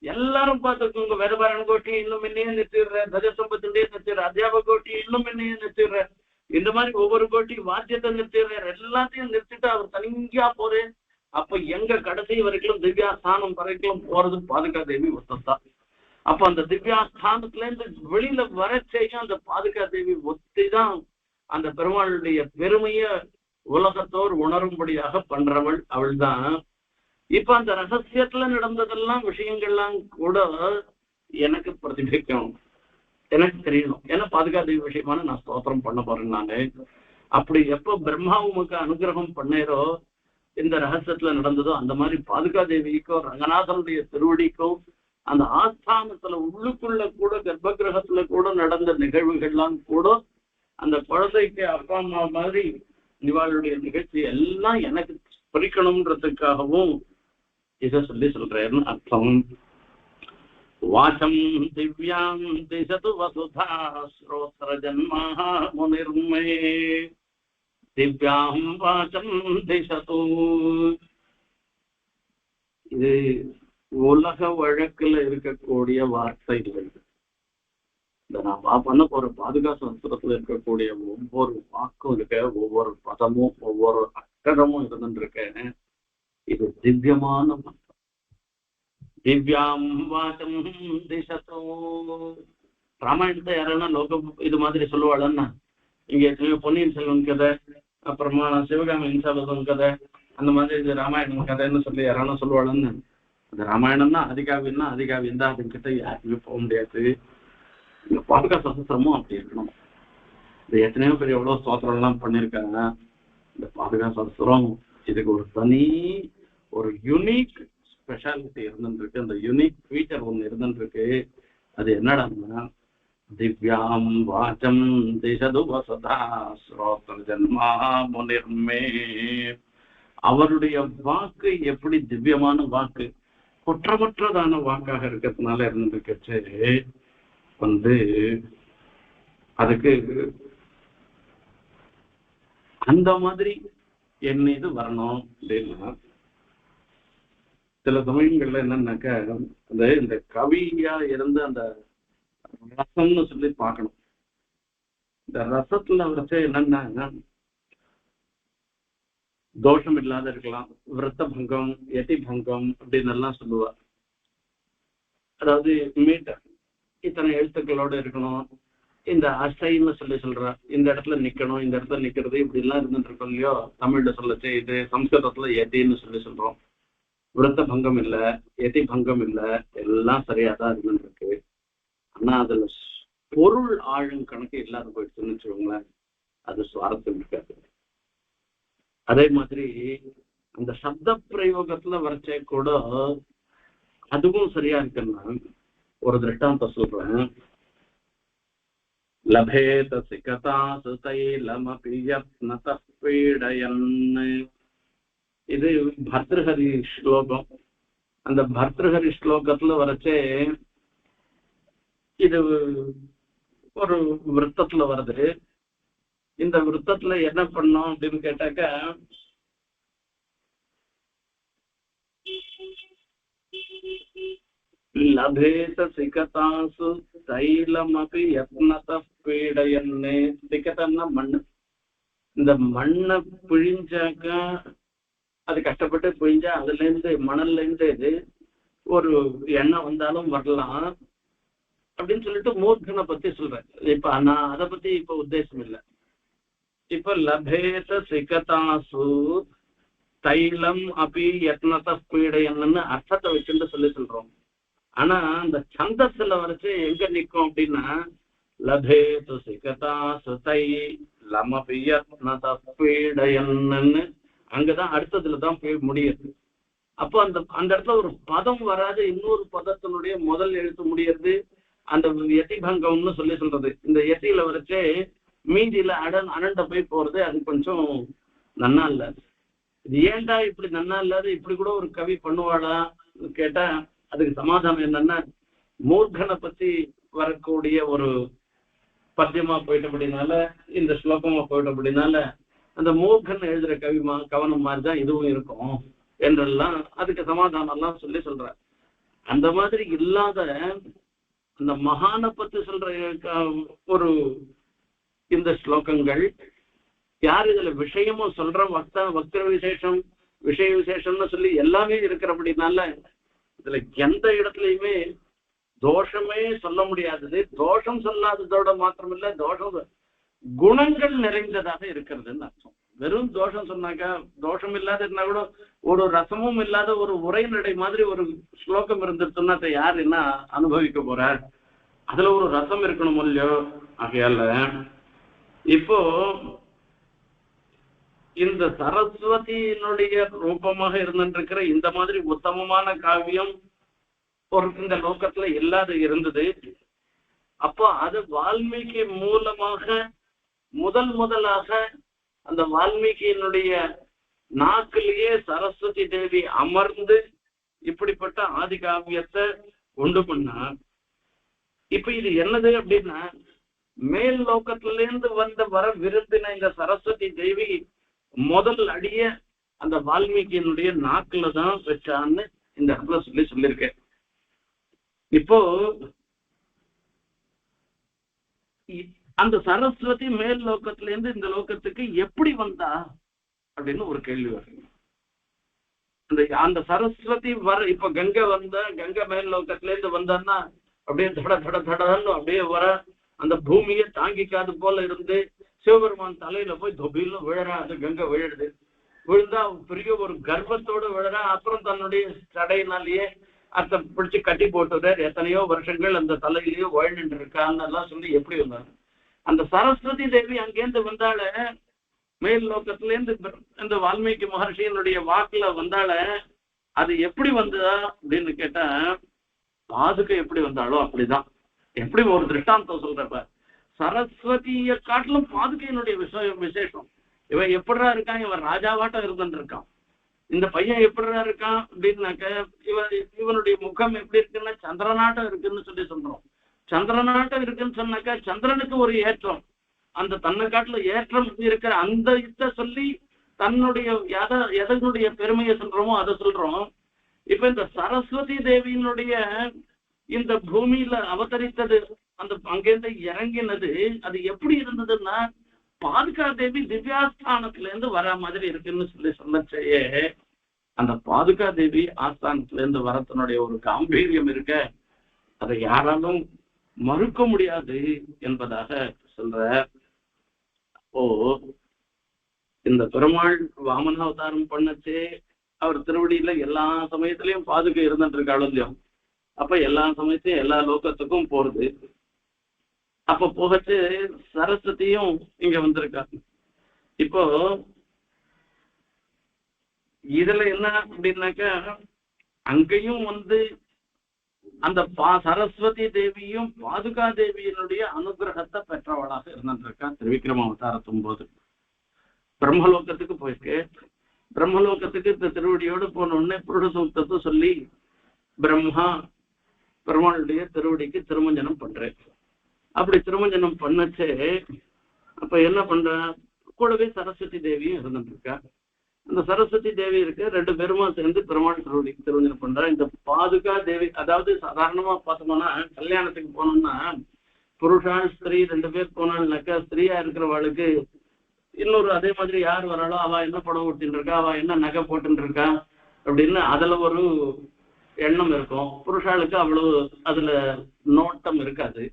எல்லாரும் பார்த்துக்கோங்க. வேதபாராயண கோட்டி இன்னும் என்னையே நிறுத்திடுற, தஜசம்பத்துடைய நிறுத்திடுற, அத்தியாபக கோட்டி இன்னும் என்னையே நிறுத்திடுற, இந்த மாதிரி ஒவ்வொரு கோட்டி வாத்தியத்தை நிறுத்திடுற, எல்லாத்தையும் நிறுத்திட்டு அவர் தனியா போறேன். அப்ப எங்க கடைசி வரைக்கும் திவ்யாஸ்தானம் வரைக்கும் போறது பாதுகா தேவி ஒத்தத்தான். அப்ப அந்த திவ்யாஸ்தானத்துல இருந்து வெளியில வர செய்யும் அந்த பாதுகா தேவி ஒத்திதான் அந்த பெருமாளுடைய பெருமைய உலகத்தோர் உணரும்படியாக பண்றவள் அவள் தான். இப்ப அந்த ரகசியத்துல நடந்ததெல்லாம் விஷயங்கள்லாம் கூட எனக்கு பிரதிபிக்கணும், எனக்கு தெரியணும். ஏன்னா பாதுகாப்பு விஷயமான நான் ஸ்தோத்திரம் பண்ண போறேன் நானு. அப்படி எப்ப பிரம்மா உமக்கு அனுகிரகம் பண்ணேரோ இந்த ரகசியத்துல நடந்ததோ அந்த மாதிரி பாதுகா தேவிக்கும் ரங்கநாதனுடைய திருவடிக்கும் அந்த ஆஸ்தானத்துல உள்ளுக்குள்ள கூட கர்ப்ப கிரகத்துல கூட நடந்த நிகழ்வுகள்லாம் கூட அந்த குழந்தைக்கு அப்பா அம்மா மாதிரி இவாளுடைய நிகழ்ச்சி எல்லாம் எனக்கு பிரிக்கணும்ன்றதுக்காகவும் இதை சொல்லி சொல்றேன்னு அர்த்தம். வாசம் திவ்யாம் திசது வசுதா ஸ்ரோத்ர ஜன்மா முனிர்மே திவ்யாம் வாசம் திசது. இது உலக வழக்குல இருக்கக்கூடிய வார்த்தைகள். இந்த நான் பண்ண போற பாதுகாப்பு சாஸ்திரத்துல இருக்கக்கூடிய ஒவ்வொரு வாக்கும் இருக்க, ஒவ்வொரு பதமும் ஒவ்வொரு அக்கரமும் இருந்துட்டு இருக்கேன். இது திவ்யமான மந்திரம். திவ்யாம் வாசம் திசதோ. ராமாயணத்தை யாரானா லோகம் இது மாதிரி சொல்லுவாளன்னா, இங்க பொன்னியின் செல்வன் கதை, அப்புறமா சிவகாமியின் செல்வன் கதை, அந்த மாதிரி இது ராமாயணம் கதைன்னு சொல்லி யாரானா சொல்லுவாளன்னு. அந்த ராமாயணம்னா அதிகாவின்னா அதிகாவின் தான், அதுக்கிட்ட யாருக்குமே போக முடியாது. இந்த பாதுகாப்பு சாஸ்திரமும் அப்படி இருக்கணும். இந்த எத்தனையோ பேர் எவ்வளவு ஸ்தோத்திரம் எல்லாம் பண்ணியிருக்காங்க. இந்த பாதுகாப்பு சாஸ்திரம் இதுக்கு ஒரு தனி ஒரு யூனிக் ஸ்பெஷாலிட்டி இருந்துருக்கு. அந்த யூனிக் ஃபீச்சர் ஒன்று இருந்துருக்கு. அது என்னடான்னா, திவ்யாம் வாச்சம் திசது வசதா ஸ்ரோத்ர ஜன்மா முனிர்மே. அவருடைய வாக்கு எப்படி திவ்யமான வாக்கு, குற்றமற்றதான வாக்காக இருக்கிறதுனால இருந்துருக்கச்சு அதுக்கு அந்த மாதிரி என்ன இது வரணும் அப்படின்னா, சில சமயங்கள்ல என்னன்னாக்க அந்த இந்த கவியா இருந்து அந்த ரசம்னு சொல்லி பார்க்கணும். இந்த ரசத்துல வச்ச என்னன்னா தோஷம் இல்லாத இருக்கலாம், விரத்த பங்கம், யதி பங்கம் அப்படின்னு எல்லாம் சொல்லுவா. அதாவது மீட்டர் இத்தனை எழுத்துக்களோட இருக்கணும், இந்த அசைன்னு சொல்லி சொல்ற, இந்த இடத்துல நிக்கணும், இந்த இடத்துல நிக்கிறது, இப்படி எல்லாம் இருந்துட்டு இருக்கோம் இல்லையோ. தமிழ்ல சொல்லச்சு இது, சம்ஸ்கிருதத்துல யதின்னு சொல்லி சொல்றோம். விரத்த பங்கம் இல்ல, யதி பங்கம் இல்ல, எல்லாம் சரியாதான் இருந்துட்டு இருக்கு. ஆனா அதுல பொருள் ஆழம் கணக்கு இல்லாத போயிடுச்சுன்னு வச்சுக்கோங்களேன், அது சுவாரஸ்யம் இருக்காது. அதே மாதிரி அந்த சப்த பிரயோகத்துல வரைச்சே கூட அதுவும் சரியா இருக்குன்னா, ஒரு திருஷ்டாந்தம் சொல்றேன். லபேத சிகதா சுதைலமபி யத்னதः பீடயன். இது பர்த்ருஹரி ஸ்லோகம். அந்த பர்த்ருஹரி ஸ்லோகத்துல வரைச்சே இது ஒரு விருத்தத்துல வருது. இந்த விருத்தத்துல என்ன பண்ணோம் அப்படின்னு கேட்டாக்க, லபேத சிகதாசு தைலமபி யத்னதः பீடயன்னு. சிகதம்னா மண்ணு. இந்த மண்ணை பிழிஞ்சாக்க, அது கஷ்டப்பட்டு பிழிஞ்சா அதுல இருந்து மணல்ல இருந்து ஒரு எண்ணெய் வந்தாலும் வரலாம் அப்படின்னு சொல்லிட்டு மூர்க்கனை பத்தி சொல்றேன். இப்ப நான் அதை பத்தி இப்ப உத்தேசம் இல்லை. இப்ப லபேத சிகதாசு தைலம் அபி யத்னதः பீடயன்னு அர்த்தத்தை வச்சுட்டு சொல்லி சொல்றோம். ஆனா அந்த சந்தத்துல வரைச்சு எங்க நிற்கும் அப்படின்னா, லபேது சிகதாசு தைலமபி யத்னதः பீடயன்னு அங்கதான் அடுத்ததுலதான் போய் முடியுது. அப்போ அந்த இடத்துல ஒரு பதம் வராது, இன்னொரு பதத்தினுடைய முதல் எழுத்து முடியறது அந்த யதி பங்கம்னு சொல்லி சொல்றது. இந்த யதியில வரைச்சே மீதியில அனண்ட போய் போறது, அது கொஞ்சம் நன்னா இல்ல. இது ஏன்டா இப்படி நன்னா இல்லாத, இப்படி கூட ஒரு கவி பண்ணுவாளா கேட்டா அதுக்கு சமாதானம் என்னன்னா, மூர்க்கனை பத்தி வரக்கூடிய ஒரு பத்தியமா போயிட்டபடினால, இந்த ஸ்லோகமா போயிட்டபடினால, அந்த மூர்க்கன் எழுதுற கவனம் மாதிரிதான் இதுவும் இருக்கும் என்றெல்லாம் அதுக்கு சமாதானம் எல்லாம் சொல்லி சொல்ற. அந்த மாதிரி இல்லாத அந்த மகான பத்தி சொல்ற ஒரு இந்த ஸ்லோகங்கள் யார் இதுல விஷயமும் சொல்ற, வக்த விசேஷம் விஷய விசேஷம்னு சொல்லி எல்லாமே இருக்கிறபடினால இதுல எந்த இடத்துலயுமே தோஷமே சொல்ல முடியாதது. தோஷம் சொல்லாததோட மாத்திரமில்ல, தோஷம் குணங்கள் நிறைந்ததாக இருக்கிறதுன்னு அர்த்தம். வெறும் தோஷம் சொன்னாக்கா, தோஷம் இல்லாத இருந்தா கூட ஒரு ரசமும் இல்லாத ஒரு உரைநடை மாதிரி ஒரு ஸ்லோகம் இருந்துருச்சுன்னா அதை யார் என்ன அனுபவிக்க போற? அதுல ஒரு ரசம் இருக்கணும் இல்லையோ? ஆகையால இப்போ இந்த சரஸ்வதியினுடைய ரூபமாக இருந்துருக்கிற இந்த மாதிரி உத்தமமான காவியம் ஒரு இந்த லோகத்துல இல்லாத இருந்தது. அப்போ அது வால்மீகி மூலமாக முதலாக அந்த வால்மீகியினுடைய நாக்கிலேயே சரஸ்வதி தேவி அமர்ந்து இப்படிப்பட்ட ஆதி காவியத்தை உண்டு பண்ணா. இப்ப இது என்னது அப்படின்னா, மேல் லோகத்திலேருந்து வர விருந்தின இந்த சரஸ்வதி தேவி முதல் அடிய அந்த வால்மீகியினுடைய நாக்குல தான் வச்சான்னு இந்த இடத்துல சொல்லியிருக்கேன். இப்போ அந்த சரஸ்வதி மேல் லோகத்திலேருந்து இந்த லோகத்துக்கு எப்படி வந்தா அப்படின்னு ஒரு கேள்வி வருது. அந்த சரஸ்வதி இப்ப கங்கை கங்கை மேல் லோகத்துல இருந்து வந்தான்னா அப்படியே தடன்னு அப்படியே வர அந்த பூமியை தாங்கிக்காது போல இருந்து சிவபெருமான் தலையில போய் தொபில விழறா. அது கங்கை விழுந்தா பெரிய ஒரு கர்ப்பத்தோடு விழறா. அப்புறம் தன்னுடைய தடையினாலேயே அத்தை பிடிச்சு கட்டி போட்டுறார். எத்தனையோ வருஷங்கள் அந்த தலையிலேயே வாழ்ந்துட்டு இருக்கான்னு எல்லாம் சொல்லி எப்படி வந்தாங்க. அந்த சரஸ்வதி தேவி அங்கேருந்து வந்தால மேல் லோகத்துல இருந்து இந்த வால்மீகி மகர்ஷியினுடைய வாக்குல வந்தால அது எப்படி வந்ததா அப்படின்னு கேட்டா, பாதுகை எப்படி வந்தாலோ அப்படிதான். எப்படி ஒரு திருஷ்டாந்தம் சொல்றப்ப சரஸ்வதியை காட்டிலும் பாதுகையினுடைய விசேஷம். இவன் எப்படிதான் இருக்கான், இவன் ராஜாவாட்டம் இருந்துட்டு இருக்கான். இந்த பையன் எப்படிதான் இருக்கான் அப்படின்னாக்க இவனுடைய முகம் எப்படி இருக்குன்னா சந்திரநாட்டம் இருக்குன்னு சொல்றோம். சந்திரநாட்டம் இருக்குன்னு சொன்னாக்கா சந்திரனுக்கு ஒரு ஏற்றம், அந்த தன்னை காட்டுல ஏற்றம் இருக்கிற அந்த இதை சொல்லி தன்னுடைய எதனுடைய பெருமையை சொல்றோமோ அதை சொல்றோம். இப்ப இந்த சரஸ்வதி தேவியினுடைய இந்த பூமியில அவதரித்தது, அந்த அங்கேருந்து இறங்கினது, அது எப்படி இருந்ததுன்னா பாதுகா தேவி திவ்யாஸ்தானத்துல இருந்து வர மாதிரி இருக்குன்னு சொல்லச்சேயே அந்த பாதுகா தேவி ஆஸ்தானத்துல இருந்து வரத்தினுடைய ஒரு காம்பீரியம் இருக்க அதை யாராலும் மறுக்க முடியாது என்பதாக சொல்ற. அப்போ இந்த பெருமாள் வாமனாவதாரம் பண்ணச்சே அவர் திருவடியில எல்லா சமயத்திலையும் பாதுகை இருந்துட்டு இருக்காளோ இல்லையோ. அப்ப எல்லா சமயத்தையும் எல்லா லோகத்துக்கும் போறது. அப்ப போகச்சு சரஸ்வதியும் இங்க வந்திருக்கா. இப்போ இதுல என்ன அப்படின்னாக்கா அங்கேயும் அந்த சரஸ்வதி தேவியும் பாதுகா தேவியினுடைய அனுகிரகத்தை பெற்றவளாக இருந்துருக்கா. திருவிக்ரம அவதாரத்தும் போது பிரம்மலோகத்துக்கு போயிருக்கு. பிரம்மலோகத்துக்கு இந்த திருவடியோடு போன உடனே புருட சூக்தத்தை சொல்லி பிரம்மா பெருமாளுடைய திருவடிக்கு திருமஞ்சனம் பண்றேன். அப்படி திருமஞ்சனம் பண்ணச்சே அப்ப என்ன பண்ற, கூடவே சரஸ்வதி தேவியும் இருந்துட்டு இருக்கா. அந்த சரஸ்வதி தேவி இருக்கு, ரெண்டு பேருமா சேர்ந்து பெருமாள் திருவடிக்கு திருமஞ்சனம் பண்றா. இந்த பாதுகா தேவி, அதாவது சாதாரணமா பார்த்தோம்னா கல்யாணத்துக்கு போனோம்னா புருஷா ஸ்திரீ ரெண்டு பேர் போனாள்னாக்கா ஸ்திரீயா இருக்கிறவாளுக்கு இன்னொரு அதே மாதிரி யார் வராளோ அவ என்ன படம் ஊட்டின்னு இருக்கா, அவ என்ன நகை போட்டுன்னு இருக்கா அப்படின்னு அதுல ஒரு எண்ணம் இருக்கும். புருஷாளுக்கு அவ்வளவு அதுல நோட்டம் இருக்காது.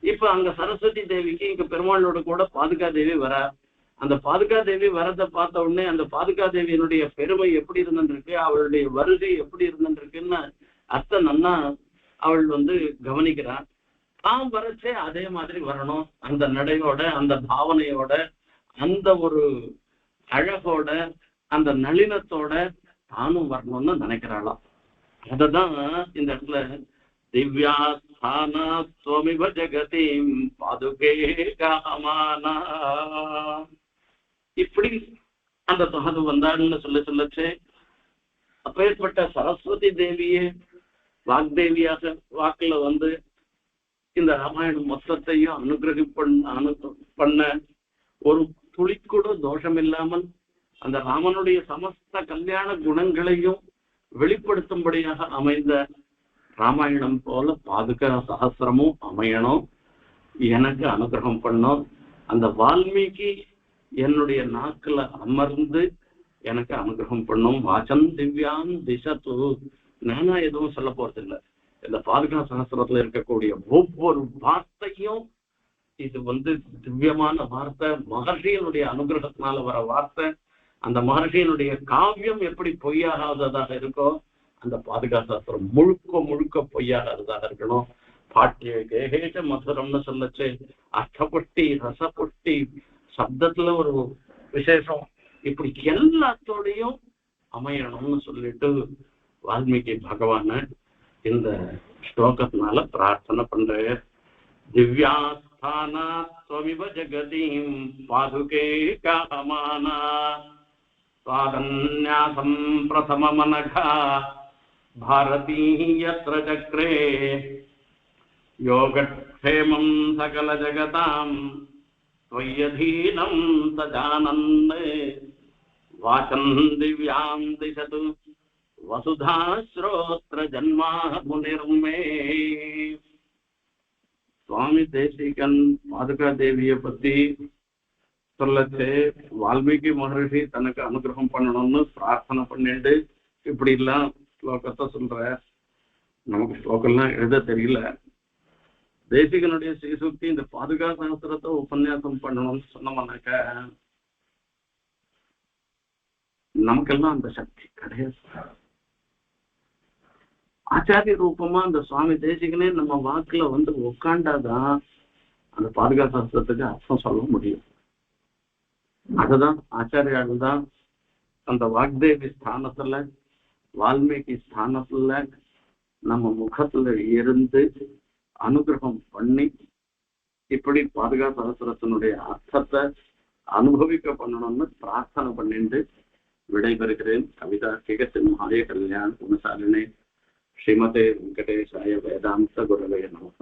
இப்ப அங்க சரஸ்வதி தேவிக்கு இங்க பெருமாளோட கூட பாதுகா தேவி வரா. அந்த பாதுகா தேவி வரதை பார்த்த உடனே அந்த பாதுகா தேவியினுடைய பெருமை எப்படி இருந்துருக்கு, அவளுடைய வருகை எப்படி இருந்துருக்குன்னு அத்தை நன்னா அவள் கவனிக்கிறான். தான் வரச்சே அதே மாதிரி வரணும், அந்த நடையோட அந்த பாவனையோட அந்த ஒரு அழகோட அந்த நளினத்தோட தானும் வரணும்னு நினைக்கிறாளாம். அததான் இந்த இடத்துல திவ்யாஸ்தானா ஸ்வமிவ ஜெகதீம் பாதுகே காமானா இப்படி அந்த தொகது வந்தான்னு சொல்லச்சே அப்பேற்பட்ட சரஸ்வதி தேவியே வாக்தேவியாக வாக்குல இந்த ராமாயணம் மொத்தத்தையும் பண்ண ஒரு துளிக்கூட தோஷம் இல்லாமல் அந்த ராமனுடைய சமஸ்த கல்யாண குணங்களையும் வெளிப்படுத்தும்படியாக அமைந்த ராமாயணம் போல பாதுகா சகசிரமும் அமையணும். எனக்கு அனுகிரகம் பண்ணும். அந்த வால்மீகி என்னுடைய நாக்குல அமர்ந்து எனக்கு அனுகிரகம் பண்ணும். வாசம் திவ்யான் திசத்து. நானா எதுவும் சொல்ல போறது இல்லை. இந்த பாதுகா சகசிரத்துல இருக்கக்கூடிய ஒவ்வொரு வார்த்தையும் இது திவ்யமான வார்த்தை, மகர்ஷியனுடைய அனுகிரகத்தினால வர வார்த்தை. அந்த மகர்ஷியினுடைய காவியம் எப்படி பொய்யாகாததாக இருக்கோ அந்த பாதுகா சாஸ்திரம் முழுக்க முழுக்க பொய்யாகாததாக இருக்கணும். பாட்டிய கேகேஜ மதுரம்னு சொல்லச்சு, அர்த்தப்புஷ்டி ரசப்புஷ்டி, சப்தத்துல ஒரு விசேஷம், இப்படி எல்லாத்தோடையும் அமையணும்னு சொல்லிட்டு வால்மீகி பகவான இந்த ஸ்லோகத்தினால பிரார்த்தனை பண்ற. திவ்யாஸ்தானா ஸ்வமிவ ஜகதீம் பாதுகே காமானா स्वादन्यासं प्रथममनघा भारती यत्र चक्रे योगक्षेमं सकलजगतां त्वय्यधीनं सजानन् वाचं दिव्यां दिशतु वसुधा श्रोत्र जन्मा मुनिर्मे. स्वामी தேசிகன் பாதுகா தேவியை பத்தி சொல்லச்சு, வால்மீகி மகர்ஷி தனக்கு அனுகிரகம் பண்ணணும்னு பிரார்த்தனை பண்ணிட்டு இப்படி எல்லாம் ஸ்லோகத்தை சொல்ற. நமக்கு ஸ்லோகம்லாம் எழுத தெரியல. தேசிகனுடைய ஸ்ரீசுக்தி இந்த பாதுகா சாஸ்திரத்தை உபன்யாசம் பண்ணணும்னு சொன்னோம்னாக்க நமக்கெல்லாம் அந்த சக்தி கிடையாது. ஆச்சாரிய ரூபமா அந்த சுவாமி தேசிகனே நம்ம வாக்குல உட்காண்டாதான் அந்த பாதுகா சாஸ்திரத்துக்கு அர்த்தம் சொல்ல முடியும். அதுதான் ஆச்சாரியால் தான் அந்த வாக்தேவி ஸ்தானத்துல வால்மீகி ஸ்தானத்துல நம்ம முகத்துல இருந்து அனுகிரகம் பண்ணி இப்படி பாதுகா சகஸ்திரத்தினுடைய அர்த்தத்தை அனுபவிக்க பண்ணணும்னு பிரார்த்தனை பண்ணிட்டு விடைபெறுகிறேன். கவிதா சிம்ஹாய கல்யாண குணசாலினே ஸ்ரீமதே வெங்கடேசாய வேதாந்த குரவே நமः.